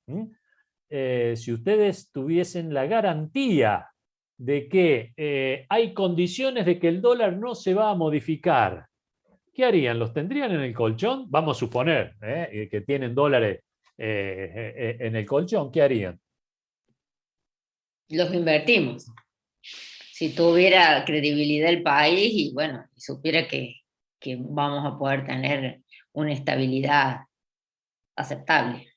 S2: Si ustedes tuviesen la garantía de que hay condiciones de que el dólar no se va a modificar, ¿qué harían? ¿Los tendrían en el colchón? Vamos a suponer que tienen dólares en el colchón. ¿Qué harían?
S1: Los invertimos. Si tuviera credibilidad el país y bueno, supiera que vamos a poder tener una estabilidad aceptable.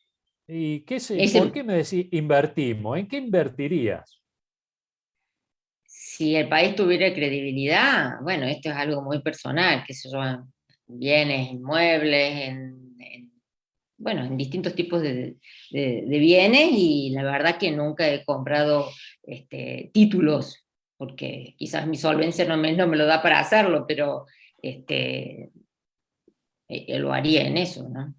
S2: ¿Y por qué me decís invertimos? ¿En qué invertirías?
S1: Si el país tuviera credibilidad, bueno, esto es algo muy personal, que se en bienes, inmuebles, bueno, en distintos tipos de bienes, y la verdad que nunca he comprado títulos, porque quizás mi solvencia no me lo da para hacerlo, pero lo haría en eso, ¿no?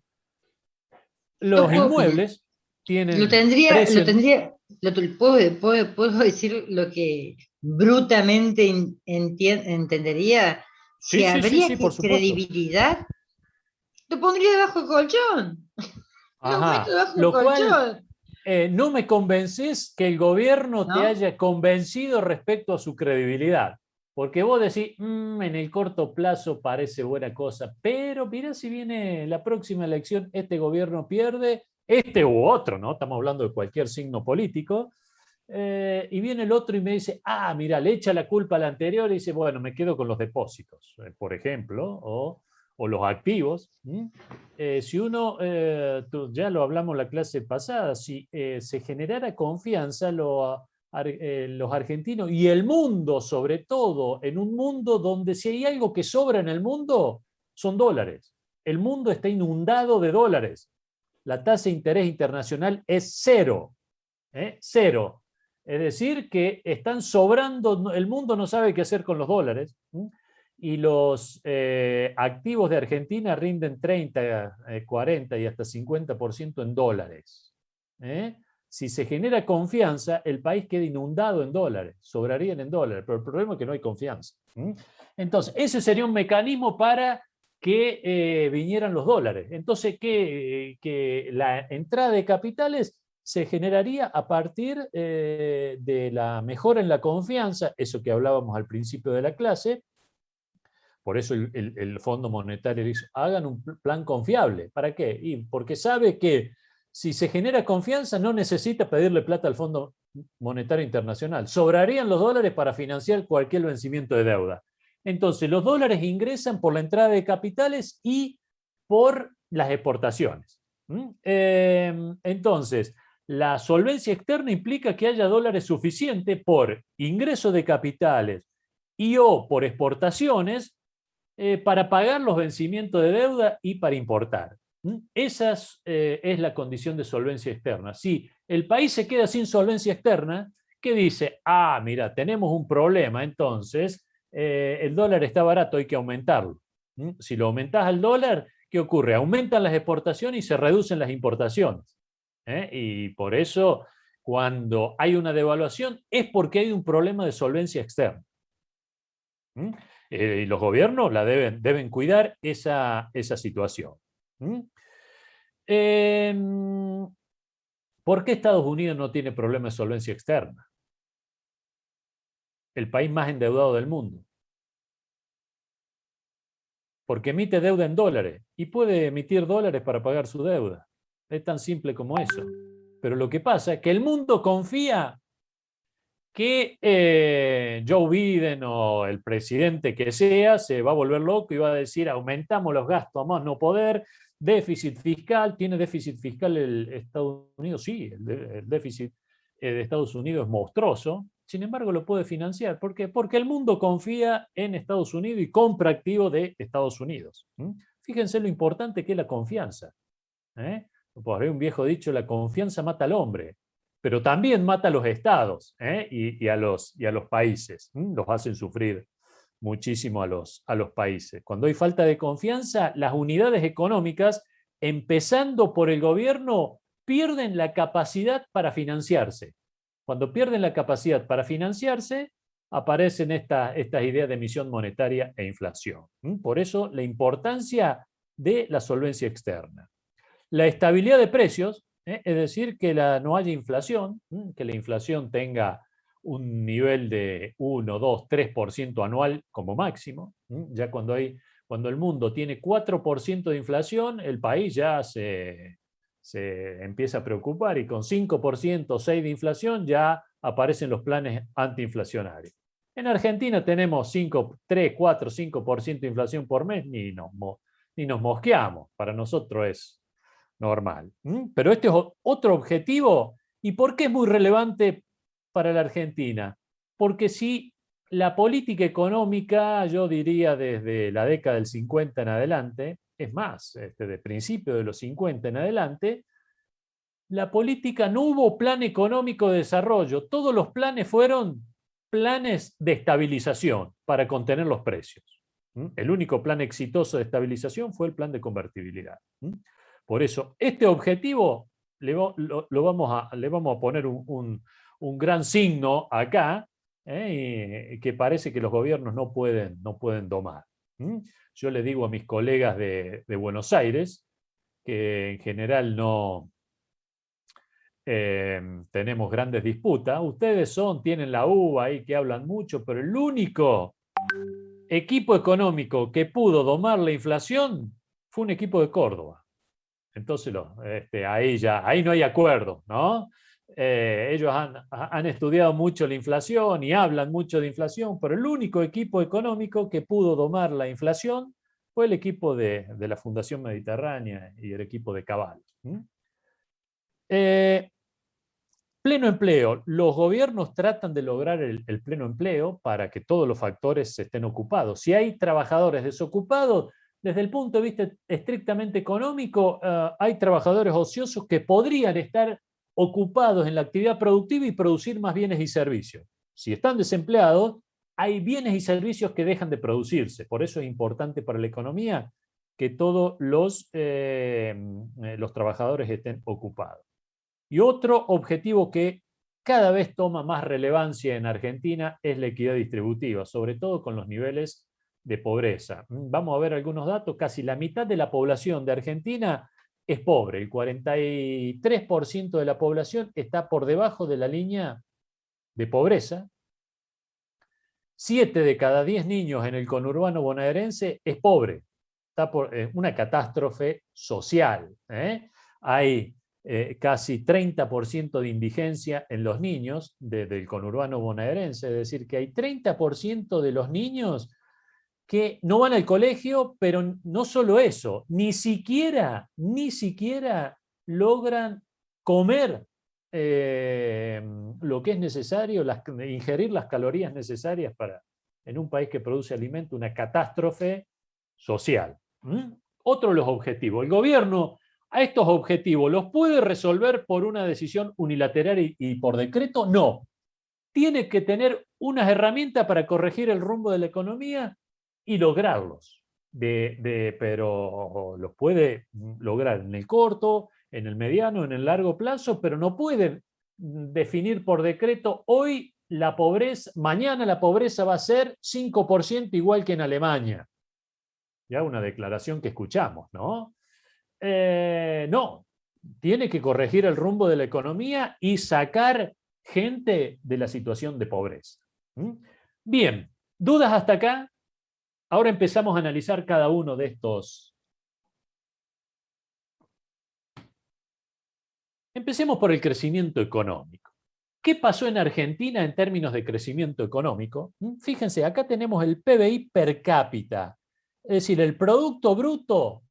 S2: Los inmuebles tienen
S6: ¿puedo decir lo que brutamente entendería? Si habría credibilidad, lo pondría debajo del colchón. Lo meto debajo del colchón.
S2: No me convences que el gobierno te haya convencido respecto a su credibilidad. Porque vos decís, en el corto plazo parece buena cosa, pero mira, si viene la próxima elección, este gobierno pierde, este u otro, ¿no? Estamos hablando de cualquier signo político, y viene el otro y me dice, mira, le echa la culpa al anterior y dice, bueno, me quedo con los depósitos, por ejemplo, o los activos. Si uno, ya lo hablamos en la clase pasada, si se generara confianza, los argentinos y el mundo, sobre todo, en un mundo donde si hay algo que sobra en el mundo, son dólares. El mundo está inundado de dólares. La tasa de interés internacional es cero. Cero. Es decir, que están sobrando, el mundo no sabe qué hacer con los dólares. Y los activos de Argentina rinden 30, 40 y hasta 50% en dólares. Si se genera confianza, el país queda inundado en dólares, sobrarían en dólares, pero el problema es que no hay confianza. Entonces, ese sería un mecanismo para que vinieran los dólares. Entonces, que la entrada de capitales se generaría a partir de la mejora en la confianza, eso que hablábamos al principio de la clase. Por eso el Fondo Monetario dice, hagan un plan confiable. ¿Para qué? Porque sabe que si se genera confianza no necesita pedirle plata al Fondo Monetario Internacional. Sobrarían los dólares para financiar cualquier vencimiento de deuda. Entonces, los dólares ingresan por la entrada de capitales y por las exportaciones. Entonces, la solvencia externa implica que haya dólares suficientes por ingreso de capitales y o por exportaciones para pagar los vencimientos de deuda y para importar. Esa es la condición de solvencia externa. Si el país se queda sin solvencia externa, ¿qué dice? Mira, tenemos un problema, entonces el dólar está barato, hay que aumentarlo. Si lo aumentás al dólar, ¿qué ocurre? Aumentan las exportaciones y se reducen las importaciones. Y por eso, cuando hay una devaluación, es porque hay un problema de solvencia externa. Y los gobiernos deben cuidar esa situación. ¿Por qué Estados Unidos no tiene problema de solvencia externa? El país más endeudado del mundo. Porque emite deuda en dólares y puede emitir dólares para pagar su deuda. Es tan simple como eso. Pero lo que pasa es que el mundo confía que Joe Biden o el presidente que sea se va a volver loco y va a decir aumentamos los gastos a más no poder, déficit fiscal. ¿Tiene déficit fiscal el Estados Unidos? Sí, el déficit de Estados Unidos es monstruoso. Sin embargo, lo puede financiar. ¿Por qué? Porque el mundo confía en Estados Unidos y compra activos de Estados Unidos. Fíjense lo importante que es la confianza. Por ahí un viejo dicho, la confianza mata al hombre, pero también mata a los estados y a los países. Los hacen sufrir muchísimo a los países. Cuando hay falta de confianza, las unidades económicas, empezando por el gobierno, pierden la capacidad para financiarse. Cuando pierden la capacidad para financiarse, aparecen estas ideas de emisión monetaria e inflación. Por eso la importancia de la solvencia externa. La estabilidad de precios, es decir, que no haya inflación, que la inflación tenga un nivel de 1, 2, 3% anual como máximo. Ya cuando el mundo tiene 4% de inflación, el país ya se empieza a preocupar, y con 5%, 6% de inflación ya aparecen los planes antiinflacionarios. En Argentina tenemos 3, 4, 5% de inflación por mes, ni nos mosqueamos, para nosotros es normal. Pero este es otro objetivo. ¿Y por qué es muy relevante para la Argentina? Porque si la política económica, yo diría desde la década del 50 en adelante, es más, de principio de los 50 en adelante, la política, no hubo plan económico de desarrollo. Todos los planes fueron planes de estabilización para contener los precios. El único plan exitoso de estabilización fue el plan de convertibilidad. Por eso, este objetivo le vamos a poner un gran signo acá, que parece que los gobiernos no pueden domar. Yo le digo a mis colegas de Buenos Aires que en general no tenemos grandes disputas. Ustedes tienen la uva ahí que hablan mucho, pero el único equipo económico que pudo domar la inflación fue un equipo de Córdoba. Entonces ahí no hay acuerdo, ¿no? Ellos han estudiado mucho la inflación y hablan mucho de inflación, pero el único equipo económico que pudo domar la inflación fue el equipo de la Fundación Mediterránea y el equipo de Cabal. Pleno empleo. Los gobiernos tratan de lograr el pleno empleo para que todos los factores estén ocupados. Si hay trabajadores desocupados, desde el punto de vista estrictamente económico, hay trabajadores ociosos que podrían estar ocupados en la actividad productiva y producir más bienes y servicios. Si están desempleados, hay bienes y servicios que dejan de producirse. Por eso es importante para la economía que todos los trabajadores estén ocupados. Y otro objetivo que cada vez toma más relevancia en Argentina es la equidad distributiva, sobre todo con los niveles de pobreza. Vamos a ver algunos datos. Casi la mitad de la población de Argentina es pobre. El 43% de la población está por debajo de la línea de pobreza. 7 de cada 10 niños en el conurbano bonaerense es pobre. Está por una catástrofe social. Hay casi 30% de indigencia en los niños del conurbano bonaerense. Es decir, que hay 30% de los niños que no van al colegio, pero no solo eso, ni siquiera logran comer lo que es necesario, ingerir las calorías necesarias para, en un país que produce alimento, una catástrofe social. Otro de los objetivos. El gobierno a estos objetivos los puede resolver por una decisión unilateral y por decreto. No. tiene que tener unas herramientas para corregir el rumbo de la economía y lograrlos. Pero los puede lograr en el corto, en el mediano, en el largo plazo, pero no puede definir por decreto hoy la pobreza, mañana la pobreza va a ser 5% igual que en Alemania. Ya una declaración que escuchamos, ¿no? No, tiene que corregir el rumbo de la economía y sacar gente de la situación de pobreza. Bien, ¿dudas hasta acá? Ahora empezamos a analizar cada uno de estos. Empecemos por el crecimiento económico. ¿Qué pasó en Argentina en términos de crecimiento económico? Fíjense, acá tenemos el PBI per cápita, es decir, el Producto Bruto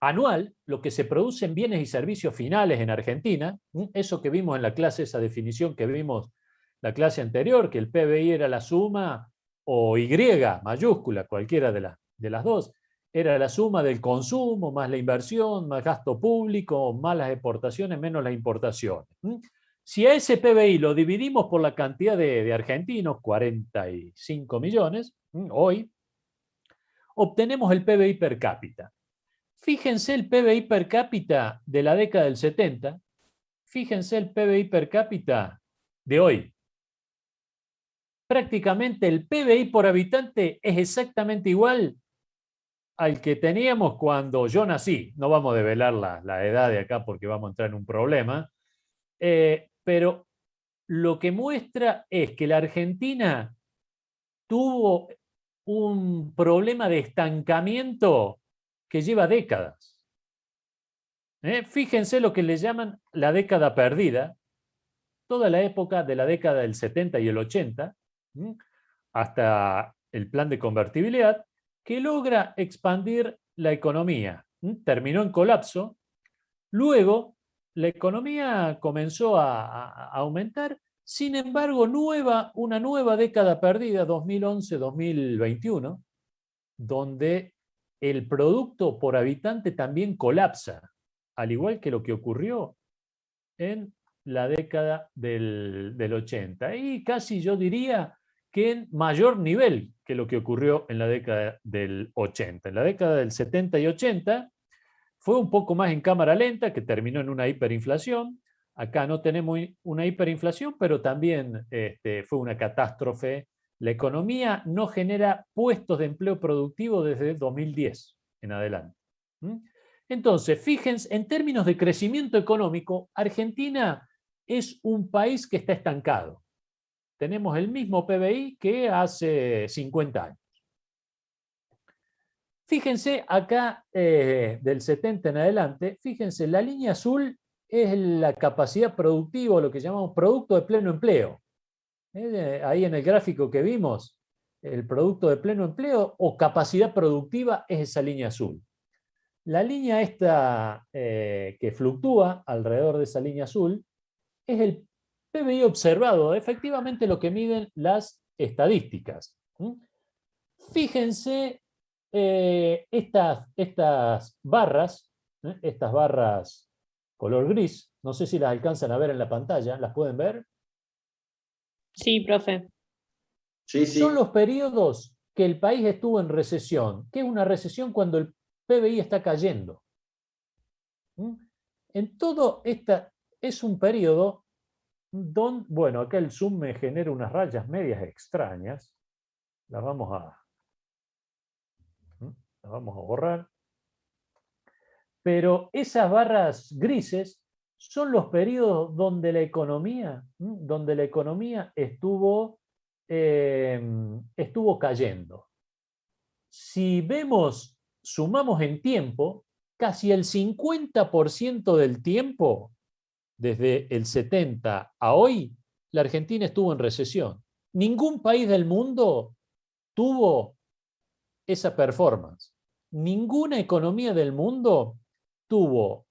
S2: anual, lo que se produce en bienes y servicios finales en Argentina, eso que vimos en la clase, esa definición que vimos la clase anterior, que el PBI era la suma, o Y mayúscula, cualquiera de las dos, era la suma del consumo, más la inversión, más gasto público, más las exportaciones, menos las importaciones. Si a ese PBI lo dividimos por la cantidad de argentinos, 45 millones, hoy, obtenemos el PBI per cápita. Fíjense el PBI per cápita de la década del 70, fíjense el PBI per cápita de hoy. Prácticamente el PBI por habitante es exactamente igual al que teníamos cuando yo nací. No vamos a develar la edad de acá porque vamos a entrar en un problema, pero lo que muestra es que la Argentina tuvo un problema de estancamiento que lleva décadas. Fíjense lo que le llaman la década perdida, toda la época de la década del 70 y el 80, hasta el plan de convertibilidad, que logra expandir la economía. Terminó en colapso, luego la economía comenzó a aumentar, sin embargo, una nueva década perdida, 2011-2021, donde el producto por habitante también colapsa, al igual que lo que ocurrió en la década del 80. Y casi yo diría que en mayor nivel que lo que ocurrió en la década del 80. En la década del 70 y 80 fue un poco más en cámara lenta, que terminó en una hiperinflación. Acá no tenemos una hiperinflación, pero también fue una catástrofe. La economía no genera puestos de empleo productivo desde 2010 en adelante. Entonces, fíjense, en términos de crecimiento económico, Argentina es un país que está estancado. Tenemos el mismo PBI que hace 50 años. Fíjense acá, del 70 en adelante, fíjense, la línea azul es la capacidad productiva, lo que llamamos producto de pleno empleo. Ahí en el gráfico que vimos, el producto de pleno empleo o capacidad productiva es esa línea azul. La línea esta que fluctúa alrededor de esa línea azul es el PBI observado, efectivamente lo que miden las estadísticas. Fíjense estas barras color gris, no sé si las alcanzan a ver en la pantalla, ¿las pueden ver?
S5: Sí, profe.
S4: Sí, sí.
S2: Son los periodos que el país estuvo en recesión. ¿Qué es una recesión? Cuando el PBI está cayendo. En todo es un periodo donde, bueno, acá el zoom me genera unas rayas medias extrañas. Las vamos a borrar. Pero esas barras grises son los periodos donde la economía estuvo cayendo. Si sumamos en tiempo, casi el 50% del tiempo, desde el 70 a hoy, la Argentina estuvo en recesión. Ningún país del mundo tuvo esa performance. Ninguna economía del mundo tuvo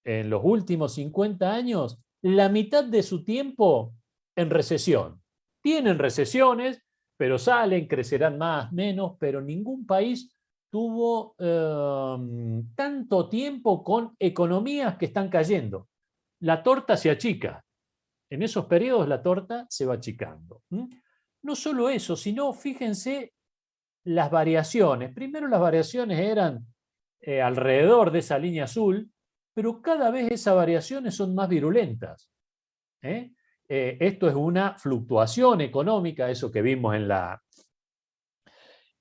S2: en los últimos 50 años la mitad de su tiempo en recesión. Tienen recesiones, pero salen, crecerán más, menos, pero ningún país tuvo tanto tiempo con economías que están cayendo. La torta se achica. En esos periodos la torta se va achicando. No solo eso, sino fíjense las variaciones. Primero las variaciones eran alrededor de esa línea azul, pero cada vez esas variaciones son más virulentas. Esto es una fluctuación económica, eso que vimos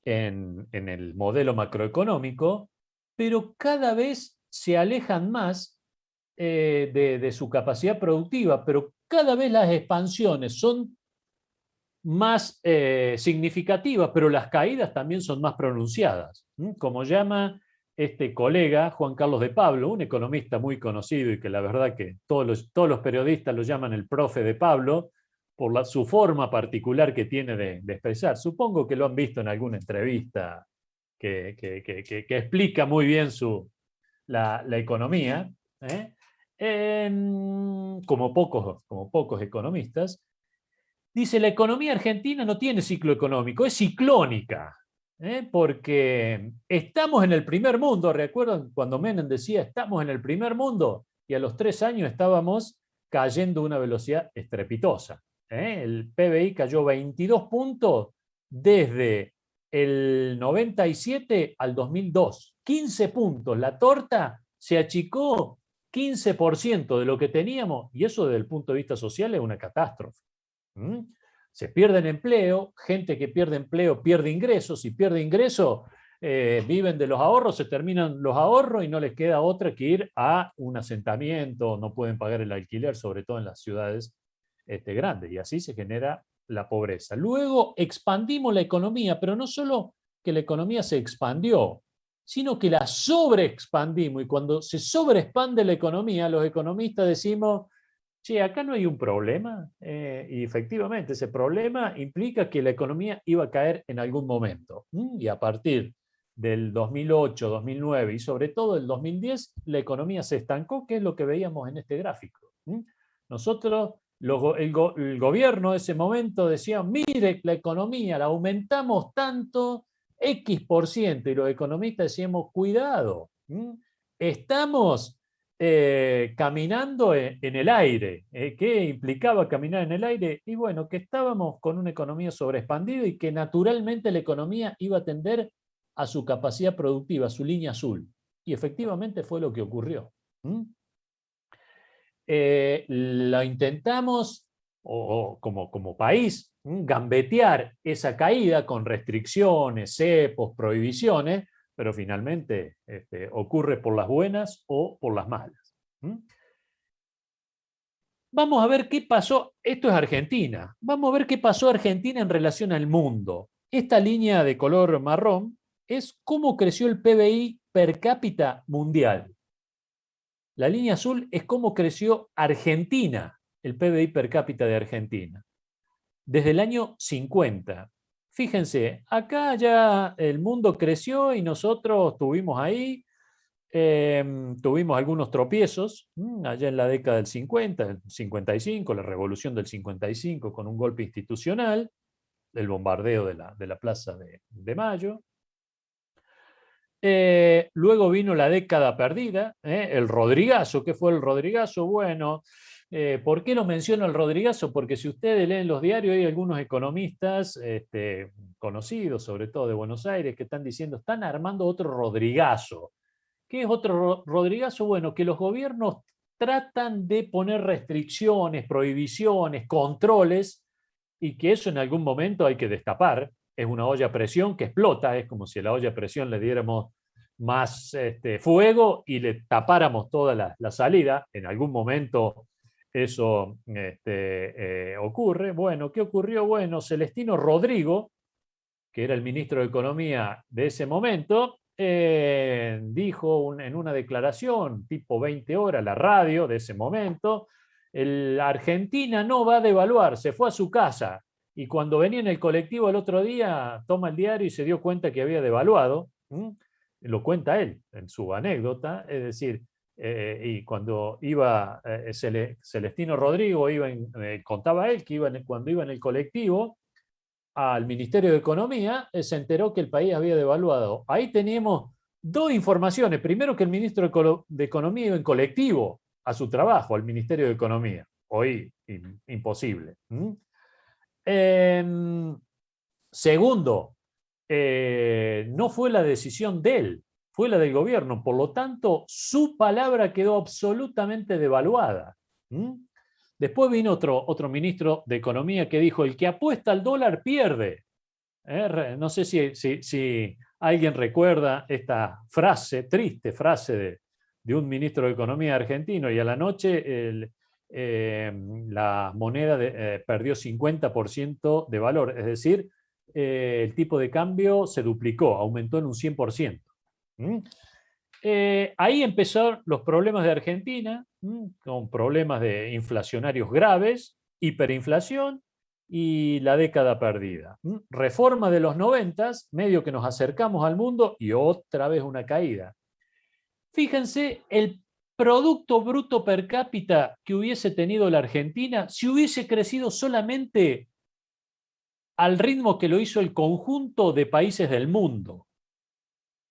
S2: en el modelo macroeconómico, pero cada vez se alejan más de su capacidad productiva, pero cada vez las expansiones son más significativas, pero las caídas también son más pronunciadas. Como llama este colega, Juan Carlos de Pablo, un economista muy conocido y que la verdad que todos los periodistas lo llaman el profe de Pablo, por su forma particular que tiene de expresar. Supongo que lo han visto en alguna entrevista que explica muy bien la economía, como pocos economistas. Dice, la economía argentina no tiene ciclo económico, es ciclónica, porque estamos en el primer mundo. ¿Recuerdan cuando Menem decía, estamos en el primer mundo? Y a los 3 años estábamos cayendo a una velocidad estrepitosa. El PBI cayó 22 puntos desde el 97 al 2002. 15 puntos. La torta se achicó 15% de lo que teníamos, y eso desde el punto de vista social es una catástrofe. Se pierden empleo, gente que pierde empleo pierde ingresos, y pierde ingresos, viven de los ahorros, se terminan los ahorros y no les queda otra que ir a un asentamiento, no pueden pagar el alquiler, sobre todo en las ciudades grandes, y así se genera la pobreza. Luego expandimos la economía, pero no solo que la economía se expandió, sino que la sobreexpandimos, y cuando se sobreexpande la economía, los economistas decimos, che, acá no hay un problema, y efectivamente ese problema implica que la economía iba a caer en algún momento, y a partir del 2008, 2009 y sobre todo el 2010, la economía se estancó, que es lo que veíamos en este gráfico. Nosotros, el gobierno de ese momento decía, mire la economía, la aumentamos tanto, X%, y los economistas decíamos, cuidado, estamos caminando en el aire. ¿Qué implicaba caminar en el aire? Y bueno, que estábamos con una economía sobreexpandida y que naturalmente la economía iba a tender a su capacidad productiva, a su línea azul. Y efectivamente fue lo que ocurrió. Lo intentamos, como país, gambetear esa caída con restricciones, cepos, prohibiciones, pero finalmente ocurre por las buenas o por las malas. Vamos a ver qué pasó. Esto es Argentina. Vamos a ver qué pasó Argentina en relación al mundo. Esta línea de color marrón es cómo creció el PBI per cápita mundial. La línea azul es cómo creció Argentina, el PBI per cápita de Argentina, desde el año 50. Fíjense, acá ya el mundo creció y nosotros estuvimos ahí, tuvimos algunos tropiezos, allá en la década del 50, el 55, la revolución del 55 con un golpe institucional, el bombardeo de la Plaza de Mayo. Luego vino la década perdida, el Rodrigazo. ¿Qué fue el Rodrigazo? Bueno, ¿por qué lo menciono el Rodrigazo? Porque si ustedes leen los diarios, hay algunos economistas conocidos, sobre todo de Buenos Aires, que están diciendo, están armando otro Rodrigazo. ¿Qué es otro Rodrigazo? Bueno, que los gobiernos tratan de poner restricciones, prohibiciones, controles, y que eso en algún momento hay que destapar. Es una olla a presión que explota, es como si a la olla a presión le diéramos más fuego y le tapáramos toda la salida. En algún momento eso ocurre. Bueno, ¿qué ocurrió? Bueno, Celestino Rodrigo, que era el ministro de Economía de ese momento, dijo en una declaración tipo 20 horas, la radio de ese momento, Argentina no va a devaluar, se fue a su casa. Y cuando venía en el colectivo el otro día, toma el diario y se dio cuenta que había devaluado. Lo cuenta él en su anécdota. Es decir, y cuando iba Celestino Rodrigo, contaba él que cuando iba en el colectivo al Ministerio de Economía, se enteró que el país había devaluado. Ahí teníamos dos informaciones. Primero, que el ministro de Economía iba en colectivo a su trabajo, al Ministerio de Economía. Hoy imposible. Segundo, no fue la decisión de él, fue la del gobierno. Por lo tanto, su palabra quedó absolutamente devaluada. Después vino otro ministro de Economía que dijo, el que apuesta al dólar pierde. No sé si alguien recuerda esta frase, triste frase de un ministro de Economía argentino, y a la noche la moneda perdió 50% de valor, es decir, el tipo de cambio se duplicó, aumentó en un 100%. Ahí empezaron los problemas de Argentina, con problemas de inflacionarios graves, hiperinflación y la década perdida. Reforma de los 90, medio que nos acercamos al mundo y otra vez una caída. Fíjense el Producto Bruto Per Cápita que hubiese tenido la Argentina si hubiese crecido solamente al ritmo que lo hizo el conjunto de países del mundo.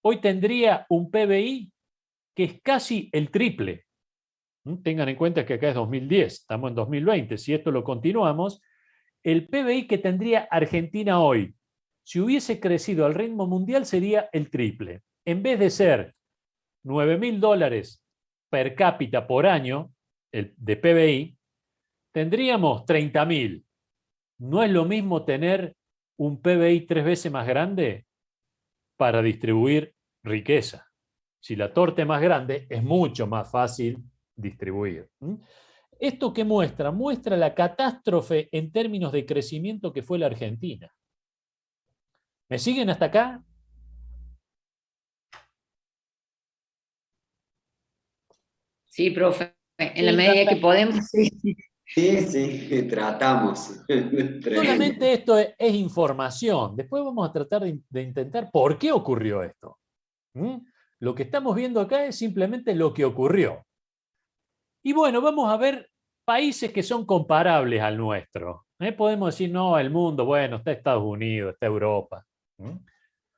S2: Hoy tendría un PBI que es casi el triple. Tengan en cuenta que acá es 2010, estamos en 2020. Si esto lo continuamos, el PBI que tendría Argentina hoy, si hubiese crecido al ritmo mundial, sería el triple. En vez de ser $9.000 per cápita por año de PBI, tendríamos 30.000. ¿No es lo mismo tener un PBI 3 veces más grande para distribuir riqueza? Si la torta es más grande, es mucho más fácil distribuir. ¿Esto qué muestra? Muestra la catástrofe en términos de crecimiento que fue la Argentina. ¿Me siguen hasta acá?
S1: Sí, profe, en la medida que podemos. Sí.
S4: Sí, tratamos.
S2: Solamente esto es información. Después vamos a tratar de intentar por qué ocurrió esto. Lo que estamos viendo acá es simplemente lo que ocurrió. Y bueno, vamos a ver países que son comparables al nuestro. Podemos decir, no, el mundo, bueno, está Estados Unidos, está Europa.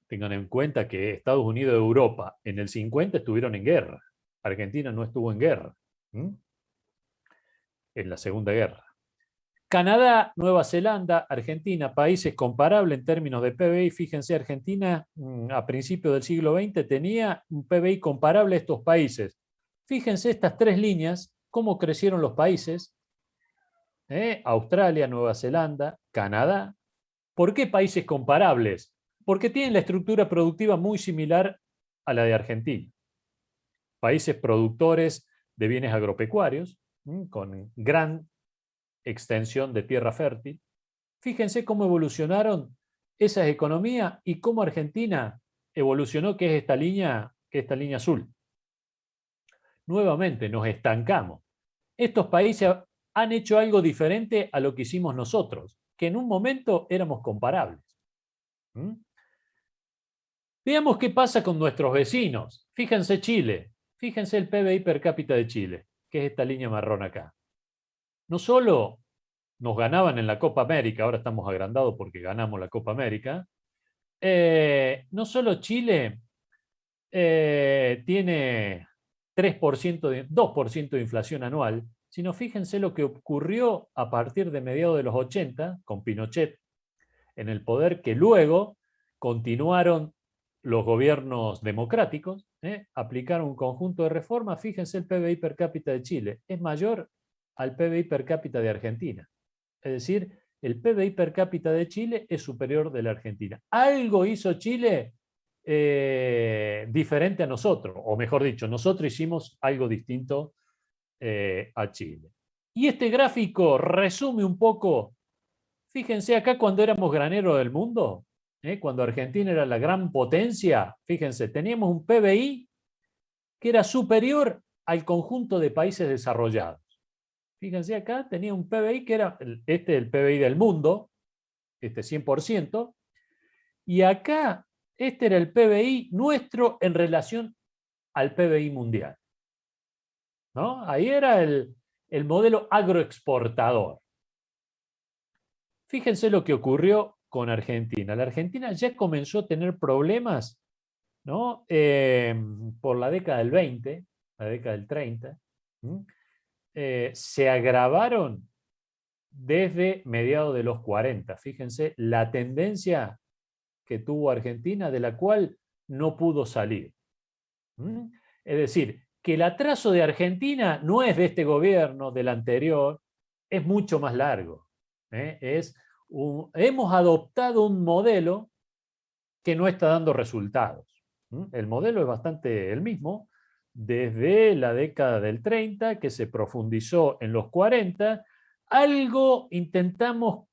S2: Tengan en cuenta que Estados Unidos y Europa en el 50 estuvieron en guerra. Argentina no estuvo en guerra. En la Segunda Guerra. Canadá, Nueva Zelanda, Argentina, países comparables en términos de PBI. Fíjense, Argentina a principios del siglo XX tenía un PBI comparable a estos países. Fíjense estas tres líneas, cómo crecieron los países. Australia, Nueva Zelanda, Canadá. ¿Por qué países comparables? Porque tienen la estructura productiva muy similar a la de Argentina. Países productores de bienes agropecuarios, con gran extensión de tierra fértil. Fíjense cómo evolucionaron esas economías y cómo Argentina evolucionó, que es esta línea azul. Nuevamente nos estancamos. Estos países han hecho algo diferente a lo que hicimos nosotros, que en un momento éramos comparables. Veamos qué pasa con nuestros vecinos. Fíjense Chile, fíjense el PBI per cápita de Chile, que es esta línea marrón acá. No solo nos ganaban en la Copa América, ahora estamos agrandados porque ganamos la Copa América, no solo Chile tiene 2% de inflación anual, sino fíjense lo que ocurrió a partir de mediados de los 80 con Pinochet en el poder, que luego continuaron los gobiernos democráticos, aplicaron un conjunto de reformas. Fíjense el PBI per cápita de Chile, es mayor al PBI per cápita de Argentina. Es decir, el PBI per cápita de Chile es superior de la Argentina. Algo hizo Chile diferente a nosotros, o mejor dicho, nosotros hicimos algo distinto a Chile. Y este gráfico resume un poco, fíjense acá cuando éramos granero del mundo, cuando Argentina era la gran potencia, fíjense, teníamos un PBI que era superior al conjunto de países desarrollados. Fíjense acá, tenía un PBI que era el PBI del mundo, 100%, y acá este era el PBI nuestro en relación al PBI mundial. ¿No? Ahí era el modelo agroexportador. Fíjense lo que ocurrió con Argentina. La Argentina ya comenzó a tener problemas, ¿no? Por la década del 20, la década del 30. se agravaron desde mediados de los 40. Fíjense la tendencia que tuvo Argentina, de la cual no pudo salir. Es decir, que el atraso de Argentina no es de este gobierno, del anterior, es mucho más largo. Hemos adoptado un modelo que no está dando resultados. El modelo es bastante el mismo, desde la década del 30, que se profundizó en los 40, algo intentamos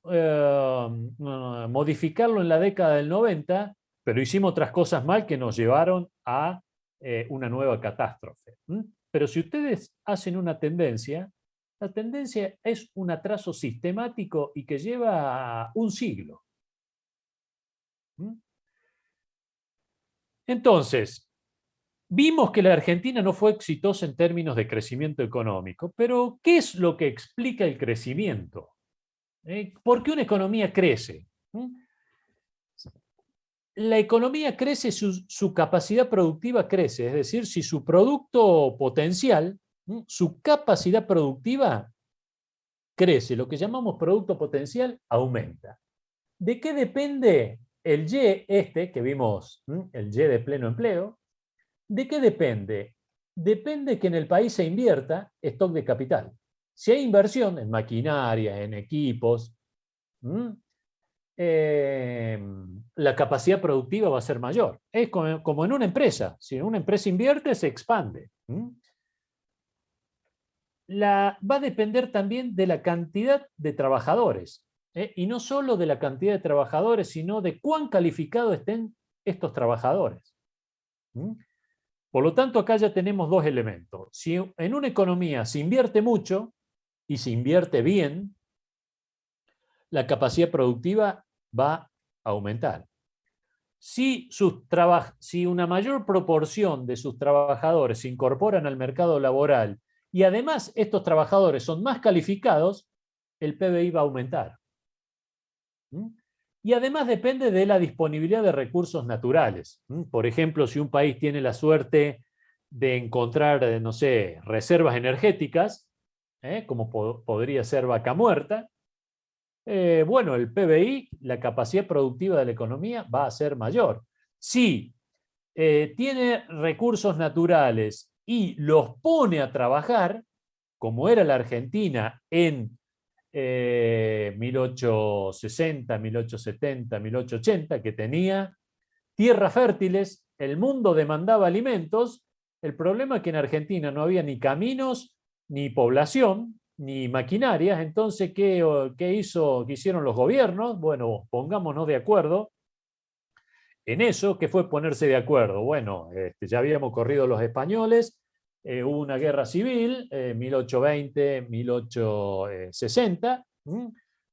S2: modificarlo en la década del 90, pero hicimos otras cosas mal que nos llevaron a una nueva catástrofe. Pero si ustedes hacen una tendencia, la tendencia es un atraso sistemático y que lleva un siglo. Entonces, vimos que la Argentina no fue exitosa en términos de crecimiento económico, pero ¿qué es lo que explica el crecimiento? ¿Por qué una economía crece? La economía crece, su capacidad productiva crece, es decir, si su producto potencial, su capacidad productiva crece, lo que llamamos producto potencial aumenta. ¿De qué depende el Y que vimos, el Y de pleno empleo? ¿De qué depende? Depende que en el país se invierta stock de capital. Si hay inversión en maquinaria, en equipos, la capacidad productiva va a ser mayor. Es como en una empresa. Si una empresa invierte, se expande. Va a depender también de la cantidad de trabajadores. Y no solo de la cantidad de trabajadores, sino de cuán calificados estén estos trabajadores. Por lo tanto, acá ya tenemos dos elementos. Si en una economía se invierte mucho y se invierte bien, la capacidad productiva va a aumentar. Si una mayor proporción de sus trabajadores se incorporan al mercado laboral y además estos trabajadores son más calificados, el PBI va a aumentar. Y además depende de la disponibilidad de recursos naturales. Por ejemplo, si un país tiene la suerte de encontrar, no sé, reservas energéticas, como podría ser Vaca Muerta, bueno, el PBI, la capacidad productiva de la economía, va a ser mayor. Si tiene recursos naturales y los pone a trabajar, como era la Argentina en 1860, 1870, 1880, que tenía tierras fértiles, el mundo demandaba alimentos. El problema es que en Argentina no había ni caminos, ni población, ni maquinarias. Entonces, ¿qué hicieron los gobiernos? Bueno, pongámonos de acuerdo en eso. ¿Qué fue ponerse de acuerdo? Bueno, ya habíamos corrido los españoles, hubo una guerra civil, 1820, 1860,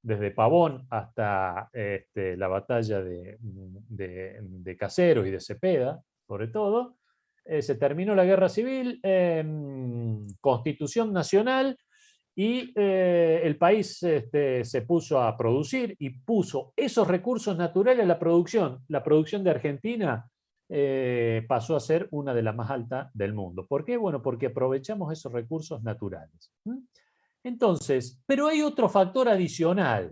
S2: desde Pavón hasta la batalla de Caseros y de Cepeda, sobre todo. Se terminó la guerra civil, Constitución Nacional, y el país se puso a producir y puso esos recursos naturales a la producción. La producción de Argentina pasó a ser una de las más altas del mundo. ¿Por qué? Bueno, porque aprovechamos esos recursos naturales. Entonces, pero hay otro factor adicional,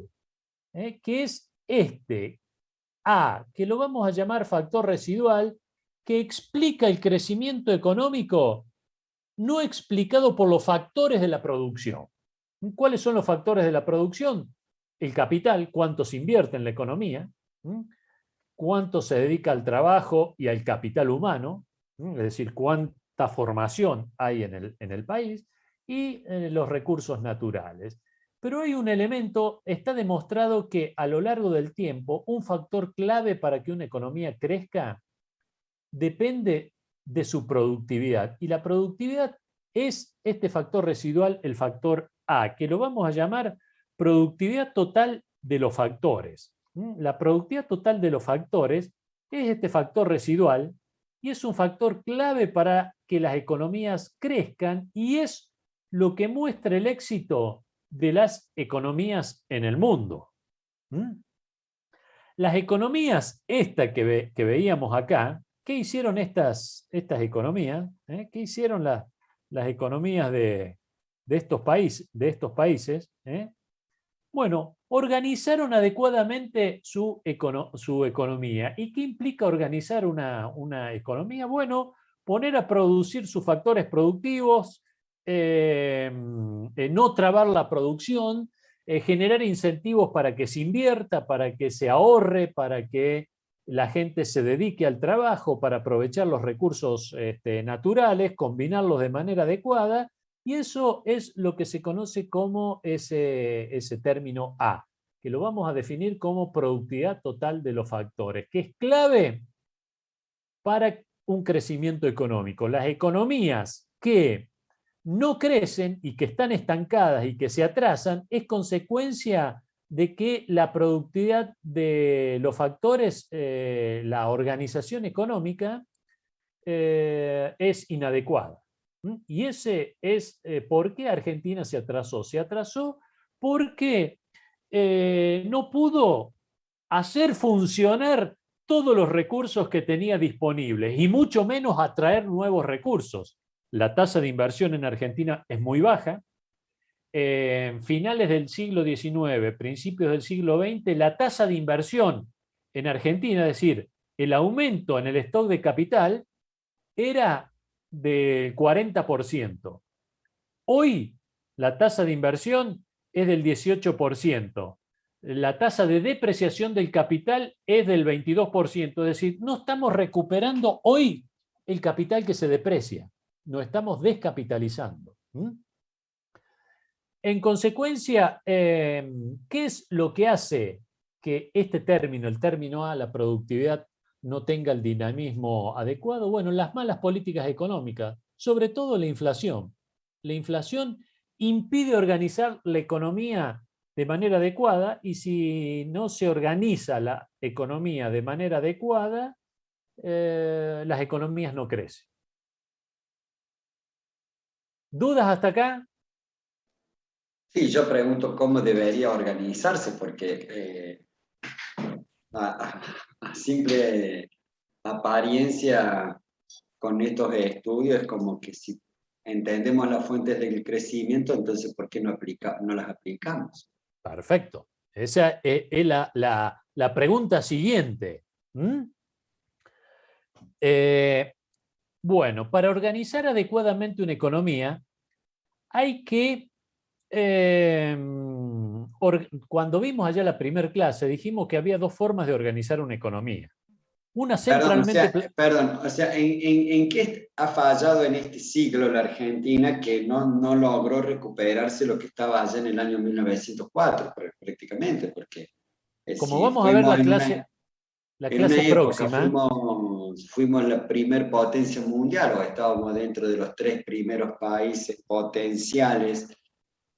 S2: que es que lo vamos a llamar factor residual, que explica el crecimiento económico no explicado por los factores de la producción. ¿Cuáles son los factores de la producción? El capital, cuánto se invierte en la economía, cuánto se dedica al trabajo y al capital humano, es decir, cuánta formación hay en el país, y los recursos naturales. Pero hay un elemento, está demostrado que a lo largo del tiempo, un factor clave para que una economía crezca depende de su productividad. Y la productividad es este factor residual, el factor A, que lo vamos a llamar productividad total de los factores. La productividad total de los factores es este factor residual y es un factor clave para que las economías crezcan y es lo que muestra el éxito de las economías en el mundo. Las economías, que veíamos acá, ¿qué hicieron estas economías? ¿Qué hicieron las economías de estos países, bueno, organizaron adecuadamente su economía. ¿Y qué implica organizar una economía? Bueno, poner a producir sus factores productivos, no trabar la producción, generar incentivos para que se invierta, para que se ahorre, para que la gente se dedique al trabajo, para aprovechar los recursos naturales, combinarlos de manera adecuada. Y eso es lo que se conoce como ese término A, que lo vamos a definir como productividad total de los factores, que es clave para un crecimiento económico. Las economías que no crecen y que están estancadas y que se atrasan es consecuencia de que la productividad de los factores, la organización económica, es inadecuada. Y ese es por qué Argentina se atrasó. Se atrasó porque no pudo hacer funcionar todos los recursos que tenía disponibles y mucho menos atraer nuevos recursos. La tasa de inversión en Argentina es muy baja. En finales del siglo XIX, principios del siglo XX, la tasa de inversión en Argentina, es decir, el aumento en el stock de capital, era del 40%. Hoy la tasa de inversión es del 18%. La tasa de depreciación del capital es del 22%. Es decir, no estamos recuperando hoy el capital que se deprecia. No estamos descapitalizando. En consecuencia, ¿qué es lo que hace que este término, el término A, la productividad, no tenga el dinamismo adecuado? Bueno, las malas políticas económicas, sobre todo la inflación. La inflación impide organizar la economía de manera adecuada y si no se organiza la economía de manera adecuada, las economías no crecen. ¿Dudas hasta acá?
S4: Sí, yo pregunto cómo debería organizarse, porque a simple apariencia con estos estudios es como que si entendemos las fuentes del crecimiento, entonces ¿por qué no las aplicamos?
S2: Perfecto. Esa es la pregunta siguiente. Bueno, para organizar adecuadamente una economía hay que, cuando vimos allá la primera clase, dijimos que había dos formas de organizar una economía. Una centralmente...
S4: Perdón, o sea, ¿en qué ha fallado en este siglo la Argentina que no logró recuperarse lo que estaba allá en el año 1904, prácticamente? Porque
S2: como
S4: si
S2: vamos a ver la clase
S4: época
S2: próxima...
S4: fuimos la primer potencia mundial o estábamos dentro de los 3 primeros países potenciales,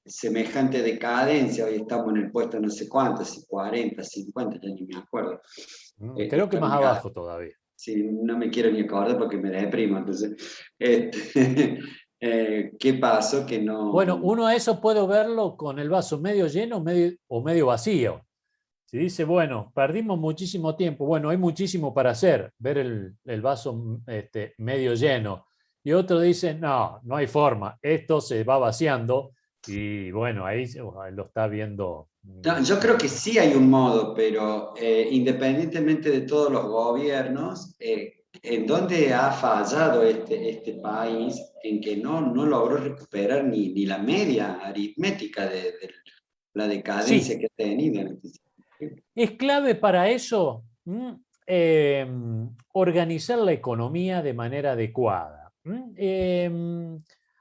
S4: semejante decadencia, hoy estamos en el puesto no sé cuánto, si 40, 50, ya ni me acuerdo.
S2: Creo que más abajo todavía.
S4: Sí, no me quiero ni acordar porque me deprimo. Entonces, ¿qué pasó? Que no...
S2: Bueno, uno a eso puede verlo con el vaso medio lleno o medio vacío. Si dice, bueno, perdimos muchísimo tiempo, bueno, hay muchísimo para hacer, ver el vaso medio lleno. Y otro dice, no hay forma, esto se va vaciando y bueno, ahí lo está viendo.
S4: No, yo creo que sí hay un modo, pero independientemente de todos los gobiernos, ¿en dónde ha fallado este país en que no logró recuperar ni la media aritmética de la decadencia
S2: sí,
S4: que ha tenido?
S2: Es clave para eso organizar la economía de manera adecuada.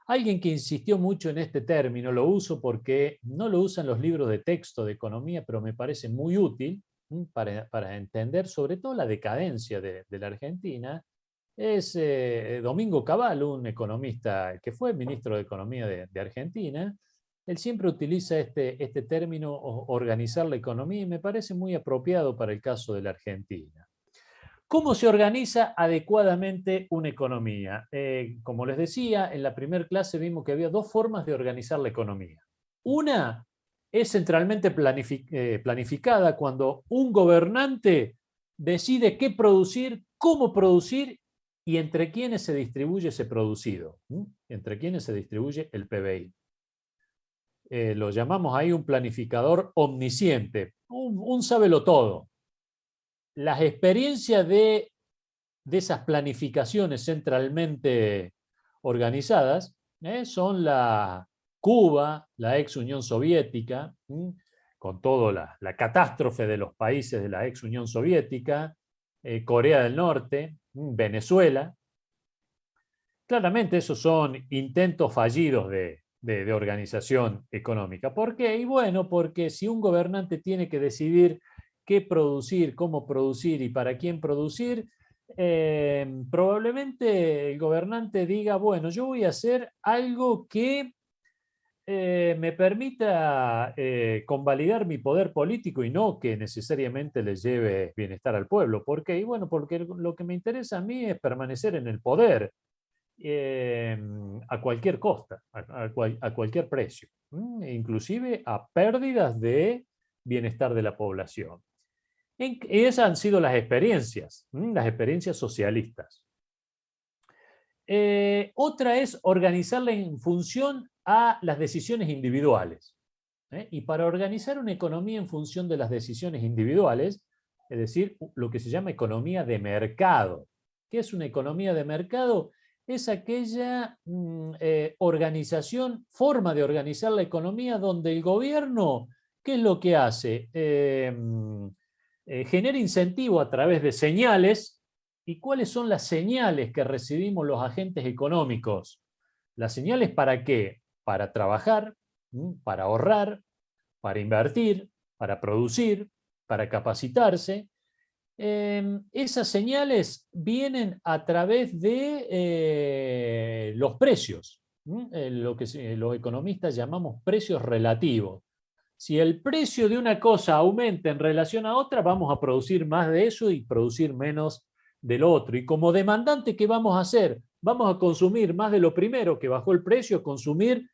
S2: Alguien que insistió mucho en este término, lo uso porque no lo usan los libros de texto de economía, pero me parece muy útil para entender sobre todo la decadencia de la Argentina, es Domingo Cavallo, un economista que fue ministro de Economía de Argentina. Él siempre utiliza este término, organizar la economía, y me parece muy apropiado para el caso de la Argentina. ¿Cómo se organiza adecuadamente una economía? Como les decía, en la primera clase vimos que había dos formas de organizar la economía. Una es centralmente planificada, cuando un gobernante decide qué producir, cómo producir y entre quiénes se distribuye ese producido, entre quiénes se distribuye el PBI. lo llamamos ahí un planificador omnisciente, un sábelo-todo. Las experiencias de esas planificaciones centralmente organizadas son la Cuba, la ex Unión Soviética, con toda la catástrofe de los países de la ex Unión Soviética, Corea del Norte, Venezuela. Claramente esos son intentos fallidos de organización económica. ¿Por qué? Y bueno, porque si un gobernante tiene que decidir qué producir, cómo producir y para quién producir, probablemente el gobernante diga, bueno, yo voy a hacer algo que me permita convalidar mi poder político y no que necesariamente le lleve bienestar al pueblo. ¿Por qué? Y bueno, porque lo que me interesa a mí es permanecer en el poder a cualquier costa, a cualquier precio, inclusive a pérdidas de bienestar de la población. Esas han sido las experiencias socialistas. Otra es organizarla en función a las decisiones individuales. Y para organizar una economía en función de las decisiones individuales, es decir, lo que se llama economía de mercado. ¿Qué es una economía de mercado? Es aquella forma de organizar la economía donde el gobierno, ¿qué es lo que hace? Genera incentivo a través de señales. ¿Y cuáles son las señales que recibimos los agentes económicos? ¿Las señales para qué? Para trabajar, para ahorrar, para invertir, para producir, para capacitarse. Esas señales vienen a través de los precios, lo que los economistas llamamos precios relativos. Si el precio de una cosa aumenta en relación a otra, vamos a producir más de eso y producir menos del otro. Y como demandante, ¿qué vamos a hacer? Vamos a consumir más de lo primero que bajó el precio, consumir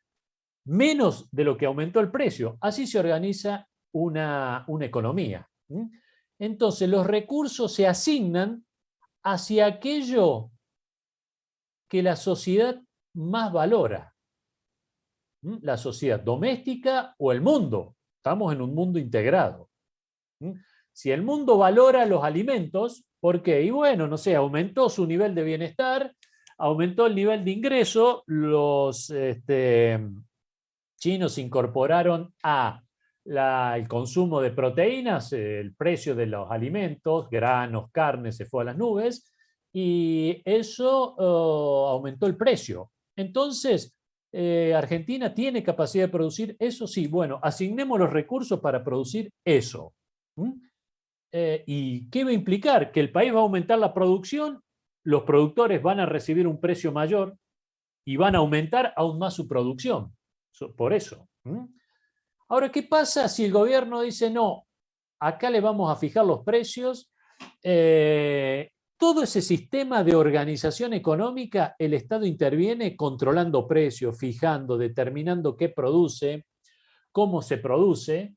S2: menos de lo que aumentó el precio. Así se organiza una economía. Entonces, los recursos se asignan hacia aquello que la sociedad más valora. La sociedad doméstica o el mundo. Estamos en un mundo integrado. Si el mundo valora los alimentos, ¿por qué? Y bueno, no sé, aumentó su nivel de bienestar, aumentó el nivel de ingreso, los chinos incorporaron el consumo de proteínas, el precio de los alimentos, granos, carne, se fue a las nubes, y eso aumentó el precio. Entonces, Argentina tiene capacidad de producir eso, sí, bueno, asignemos los recursos para producir eso. ¿Y qué va a implicar? Que el país va a aumentar la producción, los productores van a recibir un precio mayor y van a aumentar aún más su producción. Por eso. Ahora, ¿qué pasa si el gobierno dice, no, acá le vamos a fijar los precios? Todo ese sistema de organización económica, el Estado interviene controlando precios, fijando, determinando qué produce, cómo se produce.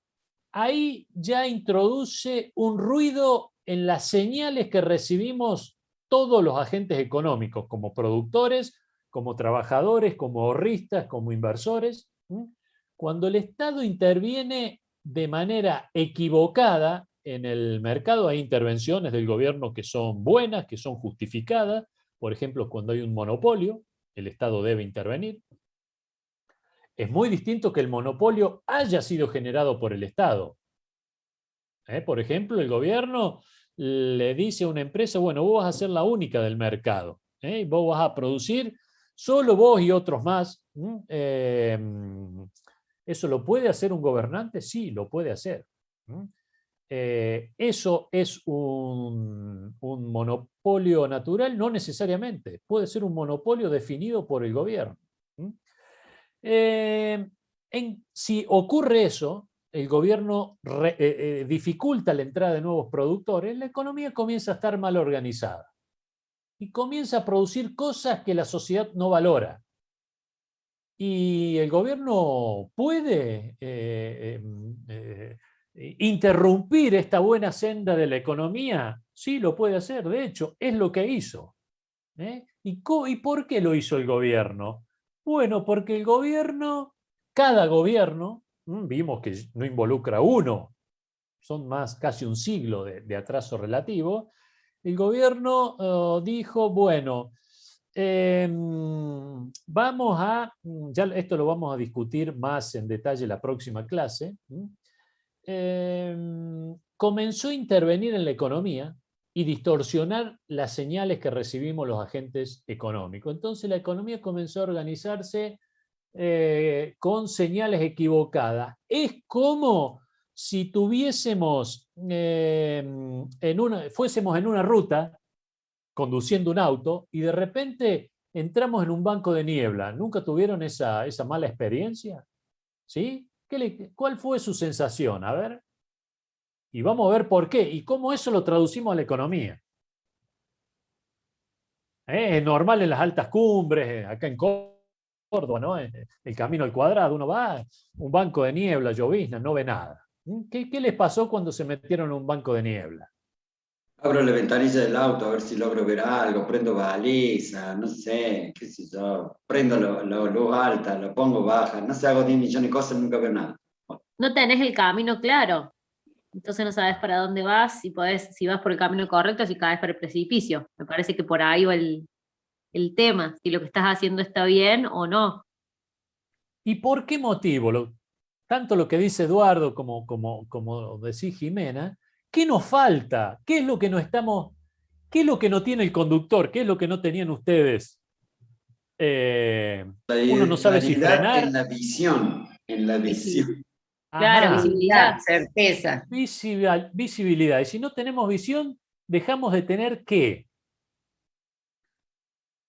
S2: Ahí ya introduce un ruido en las señales que recibimos todos los agentes económicos, como productores, como trabajadores, como ahorristas, como inversores. Cuando el Estado interviene de manera equivocada en el mercado, hay intervenciones del gobierno que son buenas, que son justificadas. Por ejemplo, cuando hay un monopolio, el Estado debe intervenir. Es muy distinto que el monopolio haya sido generado por el Estado. Por ejemplo, el gobierno le dice a una empresa, bueno, vos vas a ser la única del mercado, y vos vas a producir solo vos y otros más. ¿Eso lo puede hacer un gobernante? Sí, lo puede hacer. ¿Eso es un monopolio natural? No necesariamente. Puede ser un monopolio definido por el gobierno. Si ocurre eso, el gobierno dificulta la entrada de nuevos productores, la economía comienza a estar mal organizada y comienza a producir cosas que la sociedad no valora. Y el gobierno puede interrumpir esta buena senda de la economía. Sí, lo puede hacer. De hecho, es lo que hizo. ¿Y por qué lo hizo el gobierno? Bueno, porque el gobierno cada gobierno, vimos que no involucra uno, son más casi un siglo de atraso relativo, el gobierno dijo, bueno, vamos a, ya esto lo vamos a discutir más en detalle la próxima clase, comenzó a intervenir en la economía y distorsionar las señales que recibimos los agentes económicos. Entonces la economía comenzó a organizarse con señales equivocadas. Es como si tuviésemos, fuésemos en una ruta, conduciendo un auto, y de repente entramos en un banco de niebla. ¿Nunca tuvieron esa mala experiencia? ¿Sí? ¿Cuál fue su sensación? A ver. Y vamos a ver por qué y cómo eso lo traducimos a la economía. Es normal en las altas cumbres, acá en Córdoba, ¿no? El camino al cuadrado, uno va, un banco de niebla, llovizna, no ve nada. ¿Qué les pasó cuando se metieron en un banco de niebla?
S4: Abro la ventanilla del auto a ver si logro ver algo, prendo baliza, no sé, qué sé yo, prendo la luz alta, la pongo baja, no sé, hago 10 millones de cosas, nunca veo nada.
S5: No tenés el camino claro. Entonces no sabes para dónde vas, si vas por el camino correcto, si caes para el precipicio. Me parece que por ahí va el tema, si lo que estás haciendo está bien o no.
S2: ¿Y por qué motivo? Tanto lo que dice Eduardo como decís Jimena, ¿qué nos falta? ¿Qué es lo que no estamos, qué es lo que no tiene el conductor? ¿Qué es lo que no tenían ustedes? Uno no sabe si frenar.
S4: En la visión, en la visión.
S5: Claro,
S2: Ajá.
S5: visibilidad.
S1: Certeza.
S2: Visibilidad. Y si no tenemos visión, dejamos de tener ¿qué?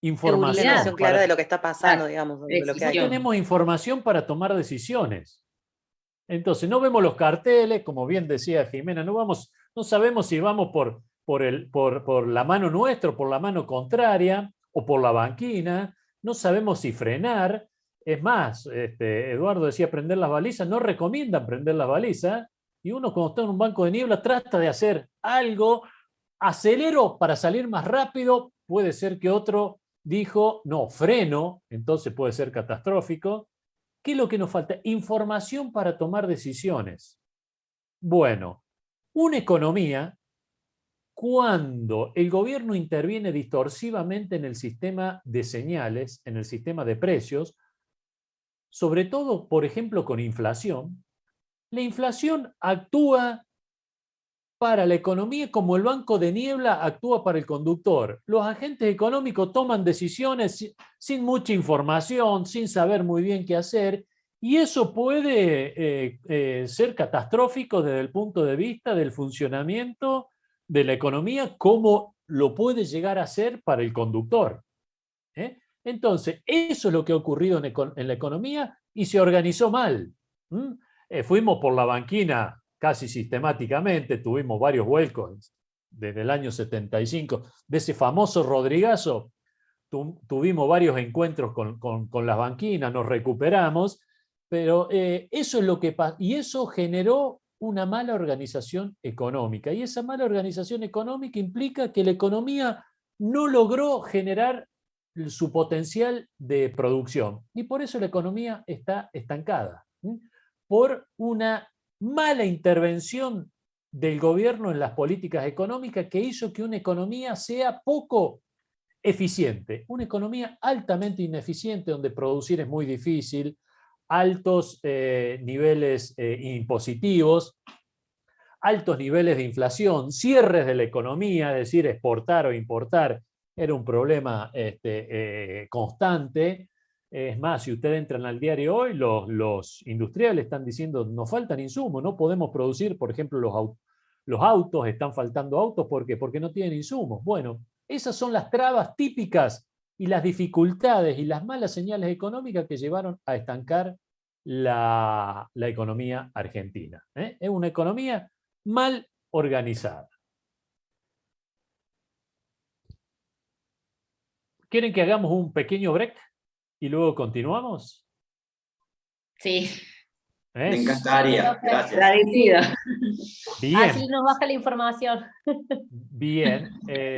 S2: Información.
S5: Seguridad.
S7: Una clara de lo que está pasando, digamos, de lo que
S2: No
S7: hay.
S2: tenemos información para tomar decisiones. Entonces, no vemos los carteles, como bien decía Jimena, no sabemos si vamos por la mano nuestra, por la mano contraria, o por la banquina, no sabemos si frenar. Es más, Eduardo decía prender las balizas, no recomiendan prender las balizas, y uno cuando está en un banco de niebla trata de hacer algo, acelero para salir más rápido, puede ser que otro dijo, no, freno, entonces puede ser catastrófico. ¿Qué es lo que nos falta? Información para tomar decisiones. Bueno, una economía, cuando el gobierno interviene distorsivamente en el sistema de señales, en el sistema de precios, sobre todo, por ejemplo, con inflación, la inflación actúa para la economía como el banco de niebla actúa para el conductor. Los agentes económicos toman decisiones sin mucha información, sin saber muy bien qué hacer, y eso puede ser catastrófico desde el punto de vista del funcionamiento de la economía, como lo puede llegar a ser para el conductor. Entonces, eso es lo que ha ocurrido en la economía y se organizó mal. Fuimos por la banquina casi sistemáticamente, tuvimos varios vuelcos desde el año 75, de ese famoso Rodrigazo, tuvimos varios encuentros con las banquinas, nos recuperamos, pero eso es lo que pasa, y eso generó una mala organización económica, y esa mala organización económica implica que la economía no logró generar su potencial de producción, y por eso la economía está estancada, por una mala intervención del gobierno en las políticas económicas que hizo que una economía sea poco eficiente, una economía altamente ineficiente donde producir es muy difícil, altos niveles impositivos, altos niveles de inflación, cierres de la economía, es decir, exportar o importar era un problema constante. Es más, si ustedes entran al diario hoy, los industriales están diciendo nos faltan insumos, no podemos producir, por ejemplo, los autos, están faltando autos, ¿por qué? Porque no tienen insumos. Bueno, esas son las trabas típicas y las dificultades y las malas señales económicas que llevaron a estancar la economía argentina. Es una economía mal organizada. ¿Quieren que hagamos un pequeño break y luego continuamos?
S1: Sí.
S4: Me encantaría, gracias.
S1: Agradecido.
S2: Bien.
S5: Así nos baja la información.
S2: Bien,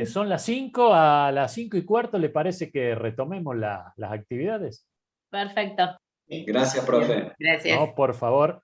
S2: son las 5, a las 5:15, ¿le parece que retomemos las actividades?
S5: Perfecto.
S4: Gracias, profe.
S1: Gracias.
S2: No, por favor.